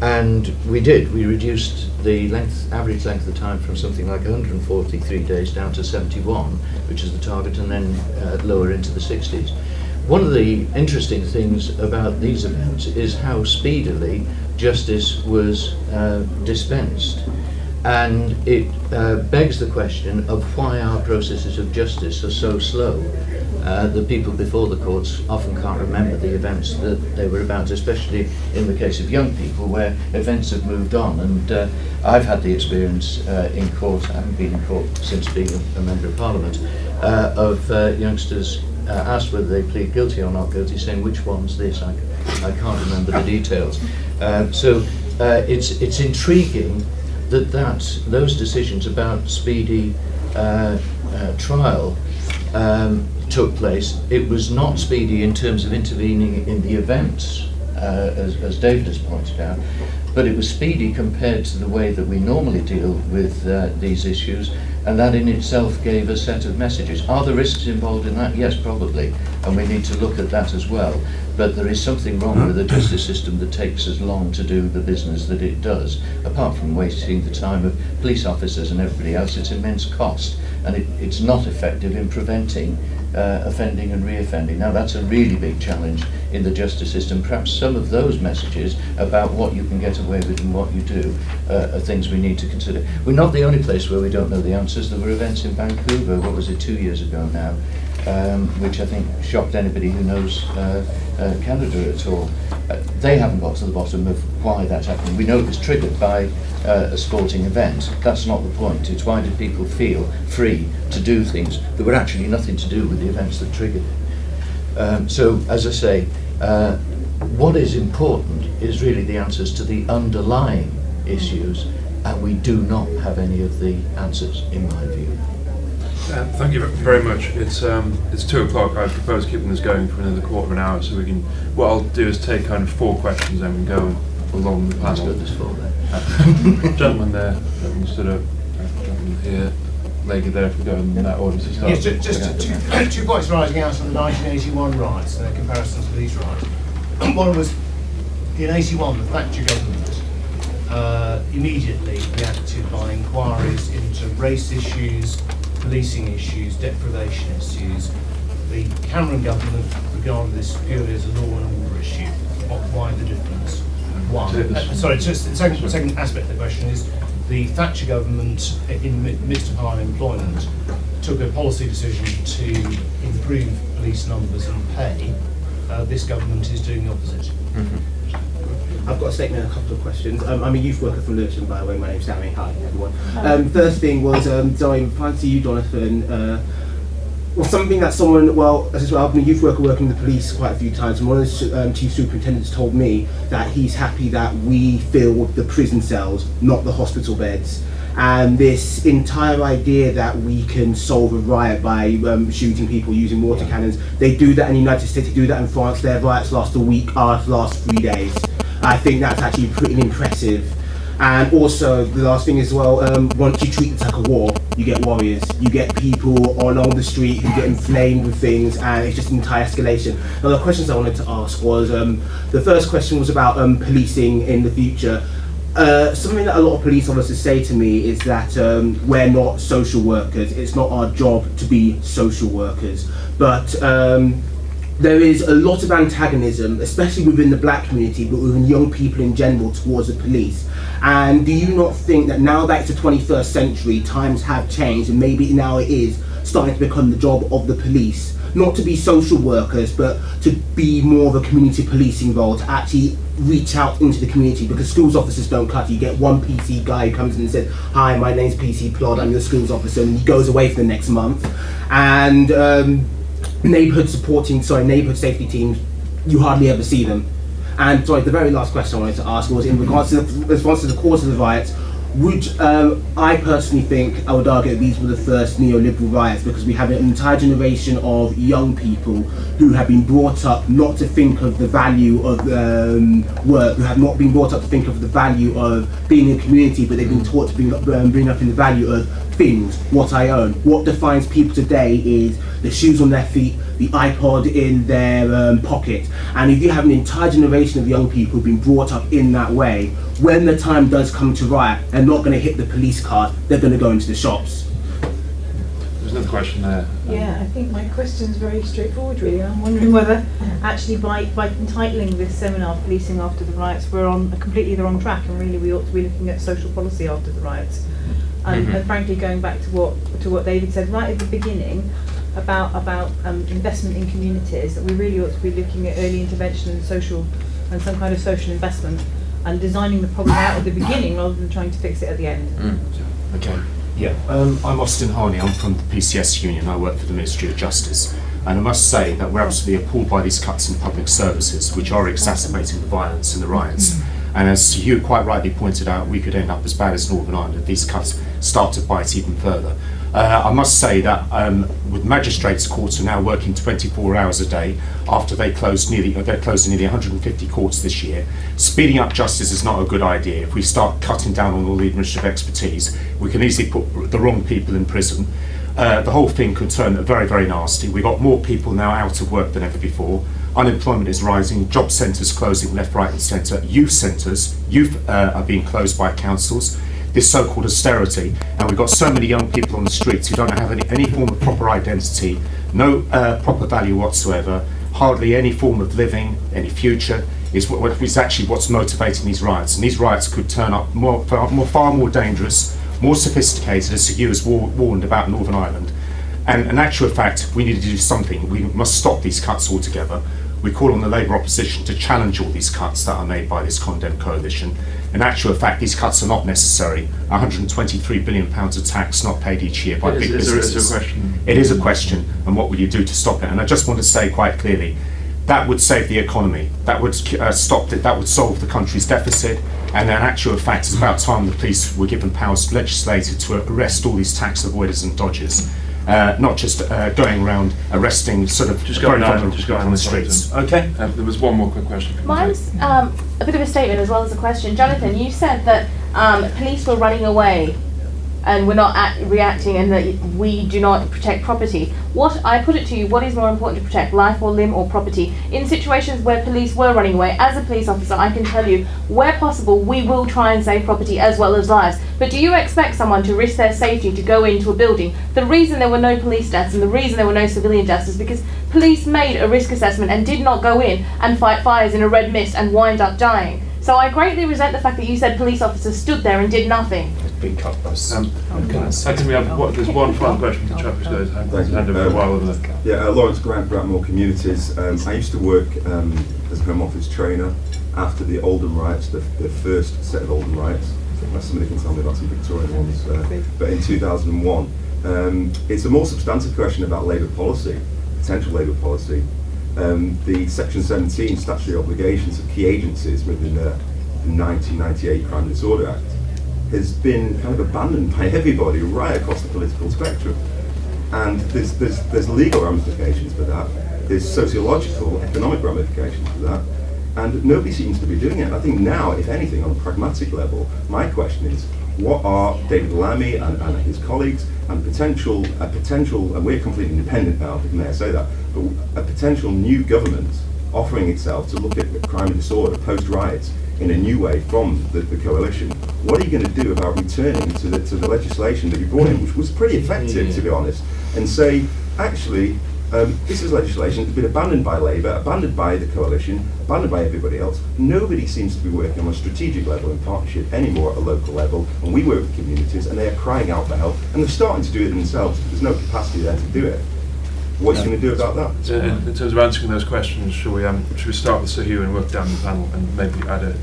And we did. We reduced the average length of time from something like 143 days down to 71, which is the target, and then lower into the 60s. One of the interesting things about these events is how speedily justice was dispensed. And it begs the question of why our processes of justice are so slow. The people before the courts often can't remember the events that they were about, especially in the case of young people where events have moved on. And I've had the experience in court, I haven't been in court since being a Member of Parliament, of youngsters asked whether they plead guilty or not guilty, saying, which one's this? I can't remember the details. So it's intriguing that those decisions about speedy trial took place. It was not speedy in terms of intervening in the events, as David has pointed out, but it was speedy compared to the way that we normally deal with these issues, and that in itself gave a set of messages. Are there risks involved in that? Yes, probably, and we need to look at that as well. But there is something wrong with a justice system that takes as long to do the business that it does. Apart from wasting the time of police officers and everybody else, it's immense cost, and it's not effective in preventing offending and re-offending. Now that's a really big challenge in the justice system. Perhaps some of those messages about what you can get away with and what you do are things we need to consider. We're not the only place where we don't know the answers. There were events in Vancouver, what was it, 2 years ago now, which I think shocked anybody who knows Canada at all. They haven't got to the bottom of why that happened. We know it was triggered by a sporting event. That's not the point. It's why did people feel free to do things that were actually nothing to do with the events that triggered it. So, as I say, what is important is really the answers to the underlying issues, and we do not have any of the answers, in my view. Thank you very much. It's 2 o'clock. I propose keeping this going for another quarter of an hour, so we can. What I'll do is take kind of 4 questions and we can go along the Let's panel. go this far then. Gentleman there, gentleman stood up, gentleman here, lady there. If we go in that order to start. Yes, just two points arising out of the 1981 riots and their comparisons to these riots. One was, in 81, the Thatcher government immediately reacted by inquiries into race issues, policing issues, deprivation issues. The Cameron government regarded this purely as a law and order issue. Why the difference? One. Sorry, just the second aspect of the question is the Thatcher government, in the midst of high unemployment, took a policy decision to improve police numbers and pay. This government is doing the opposite. I've got a statement and a couple of questions. I'm a youth worker from Lewisham, by the way. My name's Lammy. Hi, everyone. First thing was, sorry, replying to you, Jonathan. Well, something that someone, well, as well, I've been a youth worker working with the police quite a few times, and one of the chief superintendents told me that he's happy that we fill the prison cells, not the hospital beds. And this entire idea that we can solve a riot by shooting people using water cannons, they do that in the United States, they do that in France. Their riots last a week, ours last 3 days. I think that's actually pretty impressive. And also, the last thing as well, once you treat it like a war, you get warriors. You get people on the street who get inflamed with things, and it's just an entire escalation. Now, the questions I wanted to ask was, the first question was about policing in the future. Something that a lot of police officers say to me is that we're not social workers. It's not our job to be social workers. But there is a lot of antagonism, especially within the black community, but within young people in general, towards the police. And do you not think that now that it's the 21st century, times have changed, and maybe now it is starting to become the job of the police, not to be social workers, but to be more of a community policing role, to actually reach out into the community, because schools officers don't cut. You get one PC guy who comes in and says, "Hi, my name's PC Plod, I'm your schools officer," and he goes away for the next month. And neighbourhood safety teams, you hardly ever see them. And sorry, the very last question I wanted to ask was in regards to the response to the cause of the riots. Would I personally think, I would argue that these were the first neoliberal riots, because we have an entire generation of young people who have been brought up not to think of the value of work, who have not been brought up to think of the value of being in a community, but they've been taught to bring up in the value of things, what I own. What defines people today is the shoes on their feet, the iPod in their pocket. And if you have an entire generation of young people who've been brought up in that way, when the time does come to riot, they're not going to hit the police car, they're going to go into the shops. There's another question there. Yeah, I think my question's very straightforward really. I'm wondering whether actually by entitling this seminar, Policing After the Riots, we're on completely the wrong track, and really we ought to be looking at social policy after the riots. And frankly, going back to what David said right at the beginning about investment in communities, that we really ought to be looking at early intervention and some kind of social investment, and designing the problem out at the beginning rather than trying to fix it at the end. Okay. Yeah, I'm Austin Harney. I'm from the PCS Union. I work for the Ministry of Justice. And I must say that we're absolutely appalled by these cuts in public services, which are exacerbating the violence and the riots. And as Hugh quite rightly pointed out, we could end up as bad as Northern Ireland if these cuts start to bite even further. I must say that with magistrates' courts are now working 24 hours a day after they're closing nearly 150 courts this year. Speeding up justice is not a good idea. If we start cutting down on all the administrative expertise, we can easily put the wrong people in prison. The whole thing could turn very, very nasty. We've got more people now out of work than ever before. Unemployment is rising, job centres closing left, right and centre, youth are being closed by councils, this so-called austerity, and we've got so many young people on the streets who don't have any form of proper identity, no proper value whatsoever, hardly any form of living, any future, is actually what's motivating these riots. And these riots could turn up far more dangerous, more sophisticated, as Hugh has warned about Northern Ireland. And in actual fact, we need to do something. We must stop these cuts altogether. We call on the Labour opposition to challenge all these cuts that are made by this condemned coalition. In actual fact, these cuts are not necessary. £123 billion of tax not paid each year by big businesses. Is there a question? It is a question, and what will you do to stop it? And I just want to say quite clearly, that would save the economy. That would stop it. That would solve the country's deficit. And in actual fact, it's about time the police were given powers legislated to arrest all these tax avoiders and dodgers. Not just going around arresting sort of just going on the streets. Okay. There was one more quick question. Mine's a bit of a statement as well as a question. Jonathan, you said that police were running away and we're not reacting, and that we do not protect property. What I put it to you, what is more important to protect, life or limb or property? In situations where police were running away, as a police officer, I can tell you, where possible, we will try and save property as well as lives. But do you expect someone to risk their safety to go into a building? The reason there were no police deaths and the reason there were no civilian deaths is because police made a risk assessment and did not go in and fight fires in a red mist and wind up dying. So I greatly resent the fact that you said police officers stood there and did nothing. Big cut bus. There's one final question to Travis goes hand over a while. Lawrence Grant, More Communities. I used to work as a Home Office trainer after the Oldham riots, the first set of Oldham riots. Unless somebody can tell me about some Victorian ones. But in 2001, it's a more substantive question about Labour policy, potential Labour policy. The Section 17 statutory obligations of key agencies within the 1998 Crime and Disorder Act has been kind of abandoned by everybody right across the political spectrum. And there's legal ramifications for that, there's sociological, economic ramifications for that, and nobody seems to be doing it. I think now, if anything, on a pragmatic level, my question is, what are David Lammy and his colleagues and potential, and we're completely independent now, may I say that, but a potential new government offering itself to look at crime and disorder post-riots in a new way from the coalition? What are you going to do about returning to the legislation that you brought in, which was pretty effective, to be honest, and say, actually, this is legislation that's been abandoned by Labour, abandoned by the coalition, abandoned by everybody else. Nobody seems to be working on a strategic level in partnership anymore at a local level, and we work with communities and they are crying out for help, and they're starting to do it themselves. There's no capacity there to do it. What are you going to do about that? In terms of answering those questions, should we start with Sir Hugh and work down the panel and maybe add a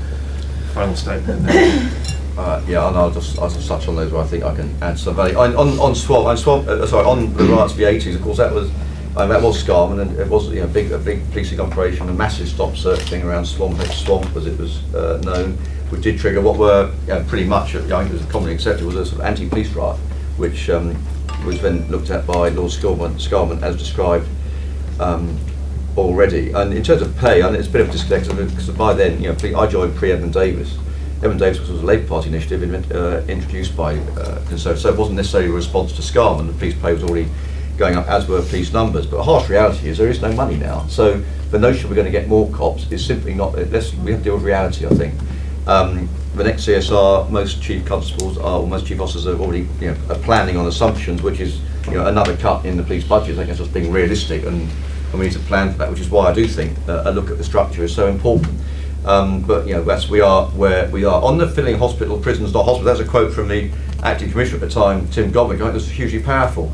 final statement in there? And I'll just touch on those where I think I can add some value. On the riots of the 80s, of course, that was Scarman, and it was a big policing operation, a massive stop searching around Swamp as it was known, which did trigger what were pretty much, I think it was commonly accepted, was a sort of anti-police riot, which was then looked at by Lord Scarman as described already. And in terms of pay, and it's a bit of a disconnect because by then, I joined pre-Edmund Davis. Edmund Davis was a Labour Party initiative introduced by Conservatives, so it wasn't necessarily a response to Scarman. The police pay was already going up, as were police numbers. But the harsh reality is there is no money now. So the notion we're going to get more cops is simply not. We have to deal with reality, I think. The next CSR, most chief constables or most chief officers are already are planning on assumptions, which is another cut in the police budget. I guess that's being realistic, and we need to plan for that, which is why I do think a look at the structure is so important. But we are where we are. On the filling prisons not hospitals, that's a quote from the acting commissioner at the time, Tim Godwin. I think it was hugely powerful.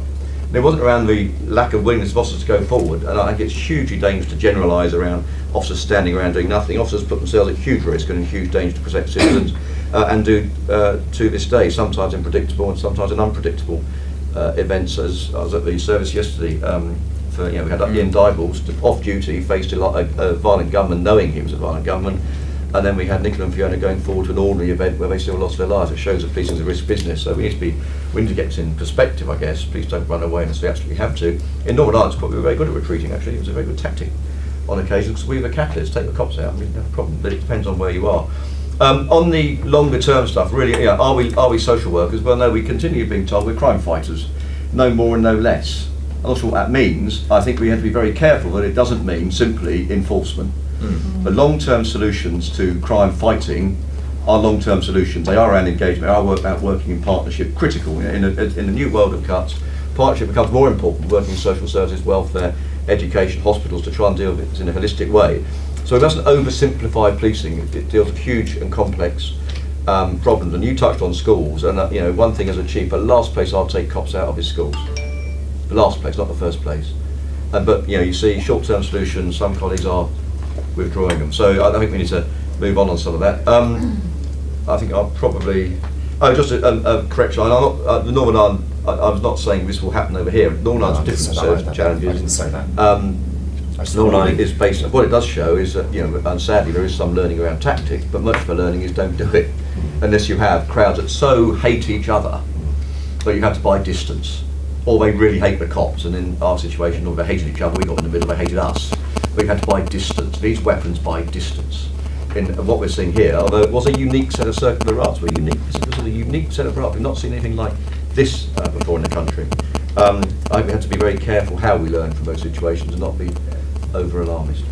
And it wasn't around the lack of willingness of officers to go forward, and I think it's hugely dangerous to generalise around officers standing around doing nothing. Officers put themselves at huge risk and in huge danger to protect citizens, and do to this day, sometimes in predictable and sometimes in unpredictable events. As I was at the service yesterday, we had Ian Dybals off duty, faced a violent gunman, knowing he was a violent gunman, and then we had Nicola and Fiona going forward to an ordinary event where they still lost their lives. It shows that policing is a risk business, so we need to get this in perspective, I guess. Police don't run away unless they absolutely have to. In Northern Ireland, we were very good at retreating, actually. It was a very good tactic on occasion, because we were capitalists, take the cops out, we didn't have a problem, but it depends on where you are. On the longer term stuff, really, are we social workers? Well, no, we continue being told we're crime fighters, no more and no less. I'm not sure what that means. I think we have to be very careful that it doesn't mean simply enforcement. The long-term solutions to crime fighting are long-term solutions. They are around engagement, they are about working in partnership, critical. In a new world of cuts, partnership becomes more important, working in social services, welfare, education, hospitals, to try and deal with it in a holistic way. So it doesn't oversimplify policing. It deals with huge and complex problems. And you touched on schools, and one thing as a chief, the last place I'll take cops out of is schools. the last place, not the first place. But you see short-term solutions. Some colleagues are withdrawing them. So I think we need to move on some of that. I think I'll probably. Oh, just a correction. I'm not the Northern Ireland. I was not saying this will happen over here. Northern Ireland's a different set of challenges. I didn't say that. Northern Ireland is based. What it does show is that and sadly there is some learning around tactics, but much of the learning is don't do it unless you have crowds that so hate each other that you have to buy distance, or they really hate the cops. And in our situation, or they hated each other, we got in the middle, they hated us. We had to buy distance. These weapons buy distance. In what we're seeing here, although it was a unique set of circular riots, it was a unique set of riots. We've not seen anything like this before in the country. I think we have to be very careful how we learn from those situations and not be over-alarmist.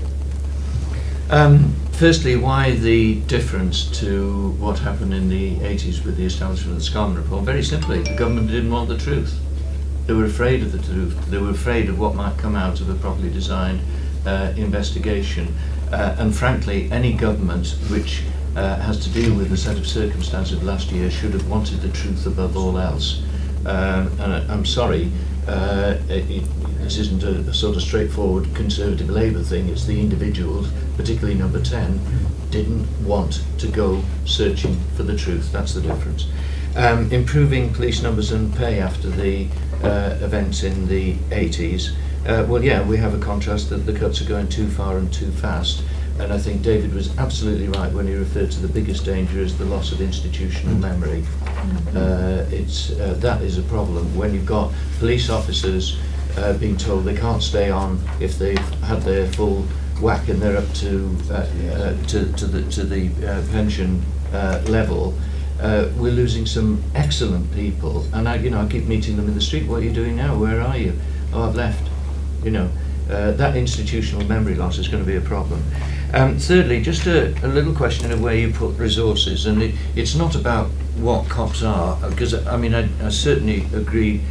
Firstly, why the difference to what happened in the 80s with the establishment of the Skelton report? Very simply, the government didn't want the truth. They were afraid of the truth. They were afraid of what might come out of a properly designed investigation. And frankly, any government which has to deal with the set of circumstances of last year should have wanted the truth above all else. And I'm sorry, this isn't a sort of straightforward Conservative Labour thing. It's the individuals, particularly number 10, didn't want to go searching for the truth. That's the difference. Improving police numbers and pay after the events in the 80s. Well, yeah, we have a contrast that the cuts are going too far and too fast. And I think David was absolutely right when he referred to the biggest danger as the loss of institutional memory. That is a problem when you've got police officers being told they can't stay on if they've had their full whack and they're up to the pension level. We're losing some excellent people, and I keep meeting them in the street. What are you doing now? Where are you? Oh, I've left. That institutional memory loss is going to be a problem. Thirdly, just a little question of where you put resources, and it's not about what cops are, because I certainly agree,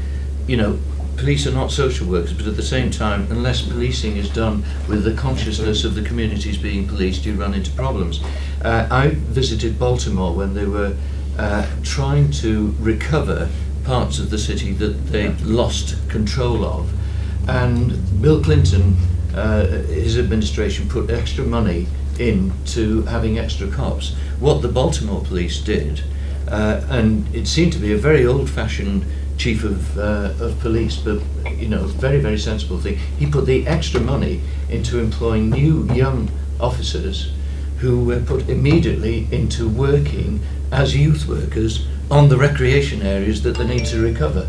police are not social workers, but at the same time, unless policing is done with the consciousness of the communities being policed, you run into problems. I visited Baltimore when they were trying to recover parts of the city that they'd lost control of, and Bill Clinton, his administration, put extra money into having extra cops. What the Baltimore police did, and it seemed to be a very old-fashioned chief of police, but very, very sensible thing. He put the extra money into employing new young officers who were put immediately into working as youth workers on the recreation areas that they need to recover,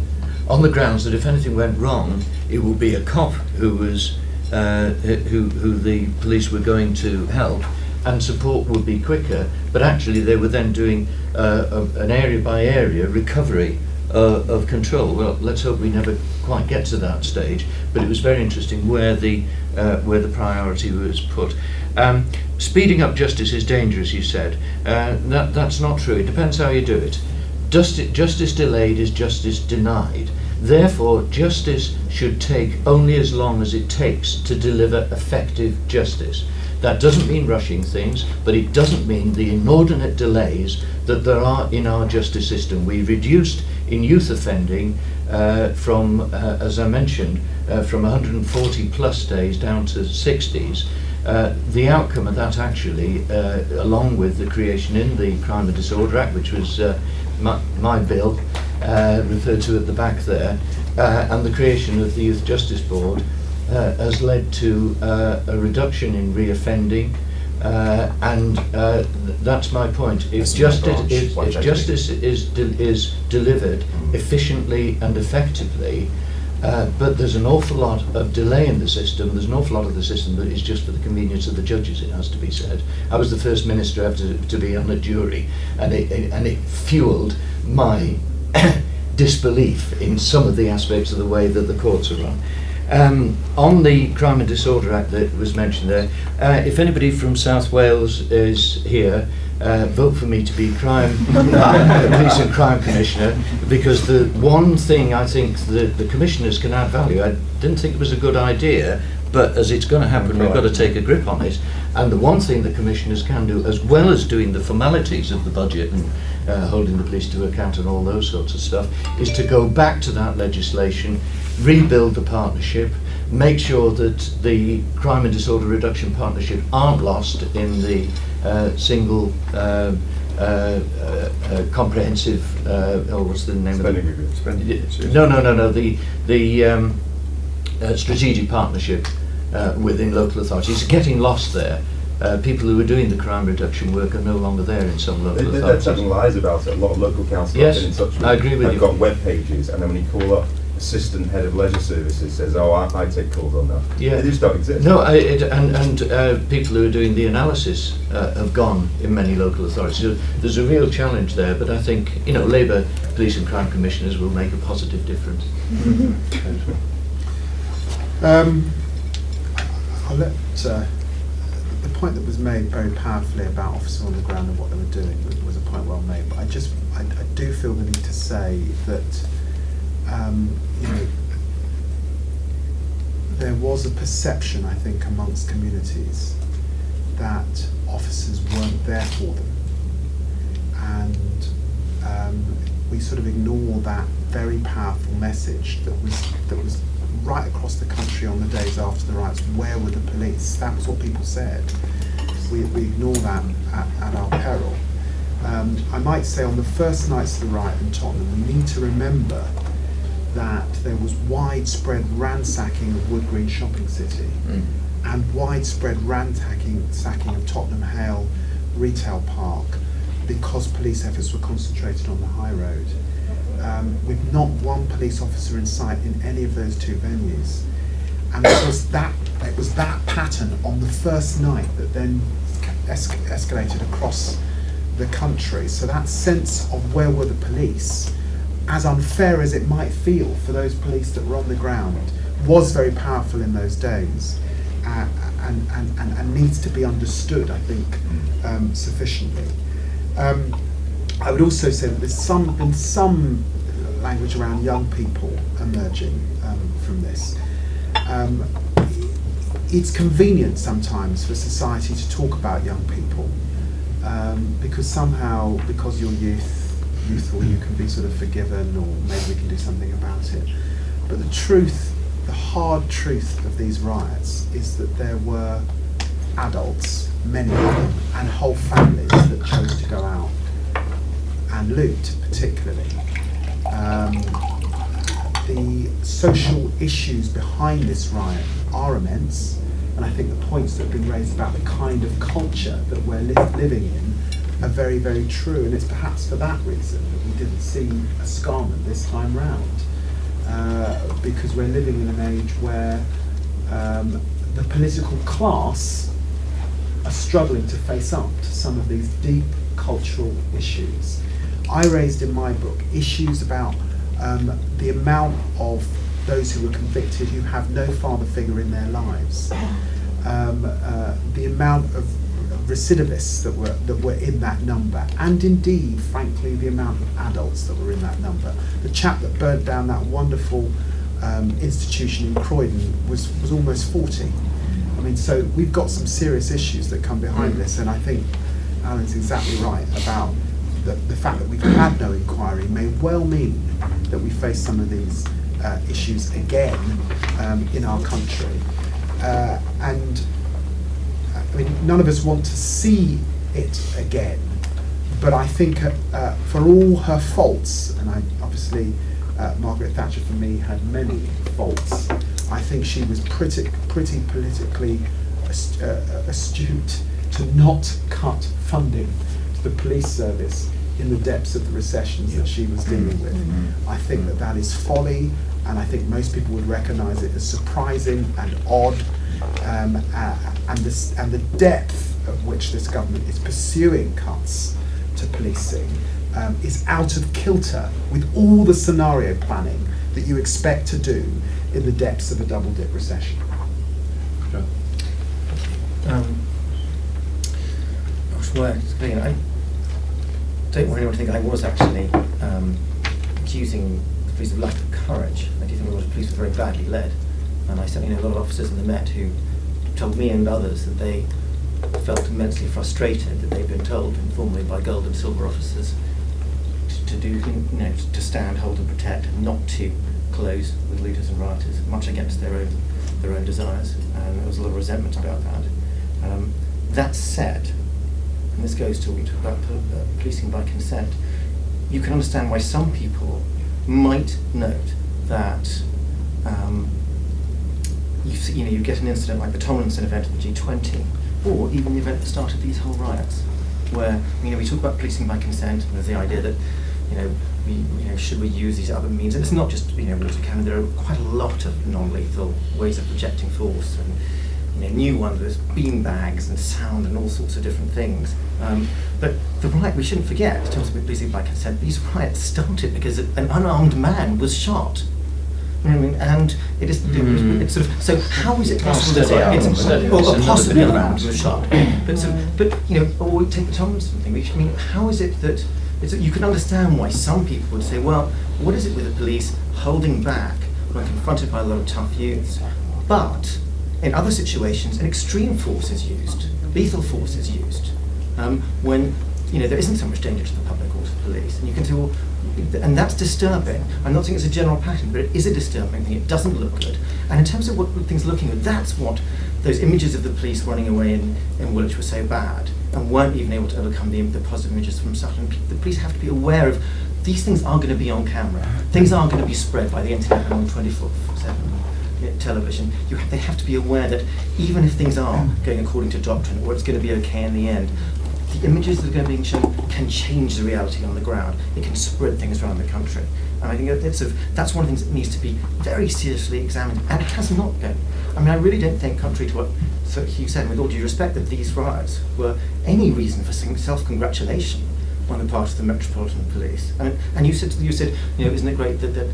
on the grounds that if anything went wrong, it would be a cop who was who the police were going to help, and support would be quicker. But actually, they were then doing an area by area recovery of control. Well, let's hope we never quite get to that stage. But it was very interesting where the priority was put. Speeding up justice is dangerous, you said. That's not true. It depends how you do it. Justice delayed is justice denied. Therefore, justice should take only as long as it takes to deliver effective justice. That doesn't mean rushing things, but it doesn't mean the inordinate delays that there are in our justice system. We reduced in youth offending from, as I mentioned, from 140 plus days down to 60s. The outcome of that actually, along with the creation in the Crime and Disorder Act, which was my bill, referred to at the back there, and the creation of the Youth Justice Board, has led to a reduction in reoffending, and that's my point. If justice is delivered efficiently and effectively, but there's an awful lot of delay in the system. There's an awful lot of the system that is just for the convenience of the judges, it has to be said. I was the first minister ever to be on a jury, and it fueled my disbelief in some of the aspects of the way that the courts are run. On the Crime and Disorder Act that was mentioned there, if anybody from South Wales is here, vote for me to be Police and Crime Commissioner, because the one thing I think that the commissioners can add value, I didn't think it was a good idea, but as it's going to happen, we've got to take a grip on it. And the one thing that commissioners can do, as well as doing the formalities of the budget and holding the police to account and all those sorts of stuff, is to go back to that legislation, rebuild the partnership, make sure that the crime and disorder reduction partnership aren't lost in the single comprehensive, or what's the name Spending of review. Spending. No. The strategic partnership within local authorities is getting lost there. People who are doing the crime reduction work are no longer there in some local They're authorities. telling lies about it. A lot of local councils Yes, I've been in touch with I agree with have you. got web pages, and then when you call up, assistant head of leisure services says, "Oh, I take calls on that." Yeah. They just don't exist. No, people who are doing the analysis have gone in many local authorities. So there's a real challenge there, but I think Labour police and crime commissioners will make a positive difference. I'll let the point that was made very powerfully about officers on the ground and what they were doing was a point well made. But I do feel the need to say that there was a perception, I think, amongst communities that officers weren't there for them, and we sort of ignore that very powerful message that was right across the country on the days after the riots. Where were the police? That was what people said. We ignore that at our peril. I might say on the first nights of the riot in Tottenham, we need to remember that there was widespread ransacking of Wood Green Shopping City and widespread ransacking of Tottenham Hale Retail Park because police efforts were concentrated on the high road. With not one police officer in sight in any of those two venues. And it was that pattern on the first night that then escalated across the country. So that sense of where were the police, as unfair as it might feel for those police that were on the ground, was very powerful in those days, and needs to be understood, I think, sufficiently. I would also say that there's been some language around young people emerging from this. It's convenient sometimes for society to talk about young people because somehow, because you're youthful, you can be sort of forgiven, or maybe we can do something about it. But the truth, the hard truth of these riots is that there were adults, many of them, and whole families that chose to go out and loot, particularly. The social issues behind this riot are immense, and I think the points that have been raised about the kind of culture that we're living in are very, very true, and it's perhaps for that reason that we didn't see a Scarman this time round, because we're living in an age where the political class are struggling to face up to some of these deep cultural issues. I raised in my book issues about the amount of those who were convicted who have no father figure in their lives, the amount of recidivists that were in that number, and indeed, frankly, the amount of adults that were in that number. The chap that burnt down that wonderful institution in Croydon was almost 40. I mean, so we've got some serious issues that come behind this, and I think Alun's exactly right about the fact that we've had no inquiry may well mean that we face some of these issues again in our country. And I mean, none of us want to see it again, but I think for all her faults, and obviously Margaret Thatcher for me had many faults, I think she was pretty politically astute to not cut funding to the police service in the depths of the recessions that she was dealing with. I think that is folly, and I think most people would recognise it as surprising and odd, and the depth of which this government is pursuing cuts to policing is out of kilter with all the scenario planning that you expect to do in the depths of a double-dip recession. Okay. I don't want anyone to think I was actually accusing the police of lack of courage. I do think the police were very badly led. And I certainly know a lot of officers in the Met who told me and others that they felt immensely frustrated that they'd been told informally by gold and silver officers to do, to stand, hold and protect, and not to close with looters and rioters, much against their own desires. And there was a lot of resentment about that. That said, and this goes to what we talk about policing by consent, you can understand why some people might note that you get an incident like the Tomlinson event at the G20, or even the event that started these whole riots, where we talk about policing by consent, and there's the idea that should we use these other means? And it's not just water cannon. There are quite a lot of non-lethal ways of projecting force, and new ones with bean bags and sound and all sorts of different things. But the riot, we shouldn't forget, in terms of policing by consent, these riots started because an unarmed man was shot. And it is it's sort of, so how is it possible that possibly unarmed was shot? But or we take the Tomlinson thing. How is it that you can understand why some people would say, well, what is it with the police holding back when confronted by a lot of tough youths? But in other situations, an extreme force is used, lethal force is used, when there isn't so much danger to the public or to the police. And you can say, well, and that's disturbing. I'm not saying it's a general pattern, but it is a disturbing thing. It doesn't look good. And in terms of what things are looking at, that's what those images of the police running away in Woolwich were so bad, and weren't even able to overcome the positive images from Sutton. The police have to be aware of these things are going to be on camera. Things are going to be spread by the internet and on 24/7 television. They have to be aware that even if things are going according to doctrine, or it's going to be okay in the end, the images that are going to be shown can change the reality on the ground. It can spread things around the country. And I think that's one of the things that needs to be very seriously examined, and it has not been. I really don't think, contrary to what Hugh said, with all due respect, that these riots were any reason for self-congratulation on the part of the Metropolitan Police. And you said, isn't it great that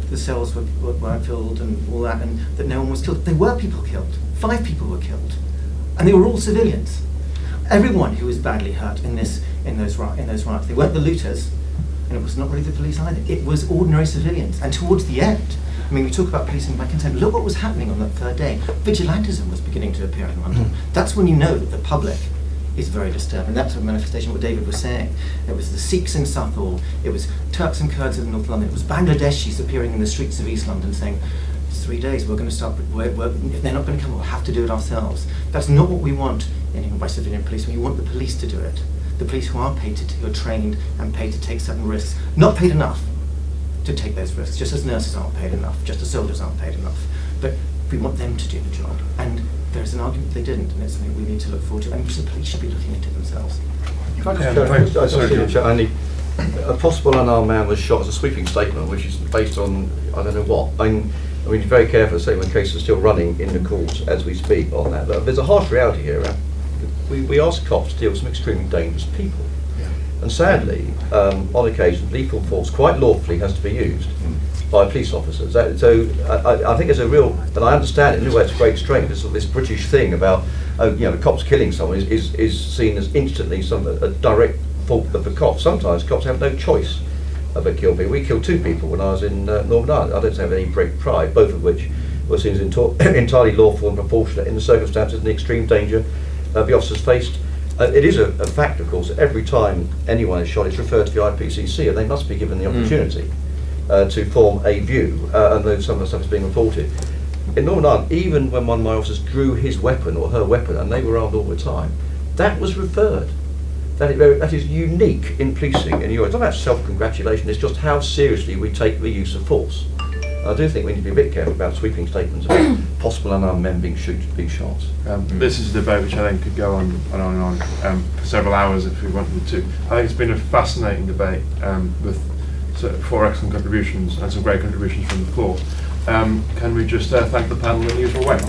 the cells weren't filled and all that, and that no one was killed? There were people killed. 5 people were killed, and they were all civilians. Everyone who was badly hurt in those riots, they weren't the looters, and it was not really the police either. It was ordinary civilians. And towards the end, we talk about policing by consent. Look what was happening on that third day. Vigilantism was beginning to appear in London. That's when you know that the public is very disturbed, and that's a manifestation of what David was saying. It was the Sikhs in Southall, it was Turks and Kurds in North London, it was Bangladeshis appearing in the streets of East London saying, it's 3 days, we're going to start, if they're not going to come, we'll have to do it ourselves. That's not what we want by civilian police. We want the police to do it. The police who are who are trained and paid to take certain risks, not paid enough to take those risks, just as nurses aren't paid enough, just as soldiers aren't paid enough. But we want them to do the job. And there's an argument they didn't, and it's something we need to look forward to, and the police should be looking into themselves. A possible unarmed man was shot as a sweeping statement, which is based on, I don't know what. Be very careful to say when cases are still running in the courts as we speak on that. But there's a harsh reality here. We ask cops to deal with some extremely dangerous people. And sadly, on occasion, lethal force, quite lawfully, has to be used by police officers. So I think there's a real, and I understand it in a way, it's a great strain. This British thing about, the cops killing someone is seen as instantly a direct fault of the cops. Sometimes cops have no choice but kill people. We killed 2 people when I was in Northern Ireland. I don't have any great pride, both of which were seen as entirely lawful and proportionate in the circumstances and the extreme danger the officers faced. It is a fact, of course, that every time anyone is shot, it's referred to the IPCC, and they must be given the opportunity to form a view, and though some of the stuff is being reported. In Northern Ireland, even when one of my officers drew his weapon or her weapon, and they were armed all the time, that was referred. That is unique in policing in Europe. It's not about self-congratulation, it's just how seriously we take the use of force. I do think we need to be a bit careful about sweeping statements about possible unarmed men being shot. This is a debate which I think could go on and on and on for several hours if we wanted to. I think it's been a fascinating debate with 4 excellent contributions and some great contributions from the floor. Can we just thank the panel in the usual way?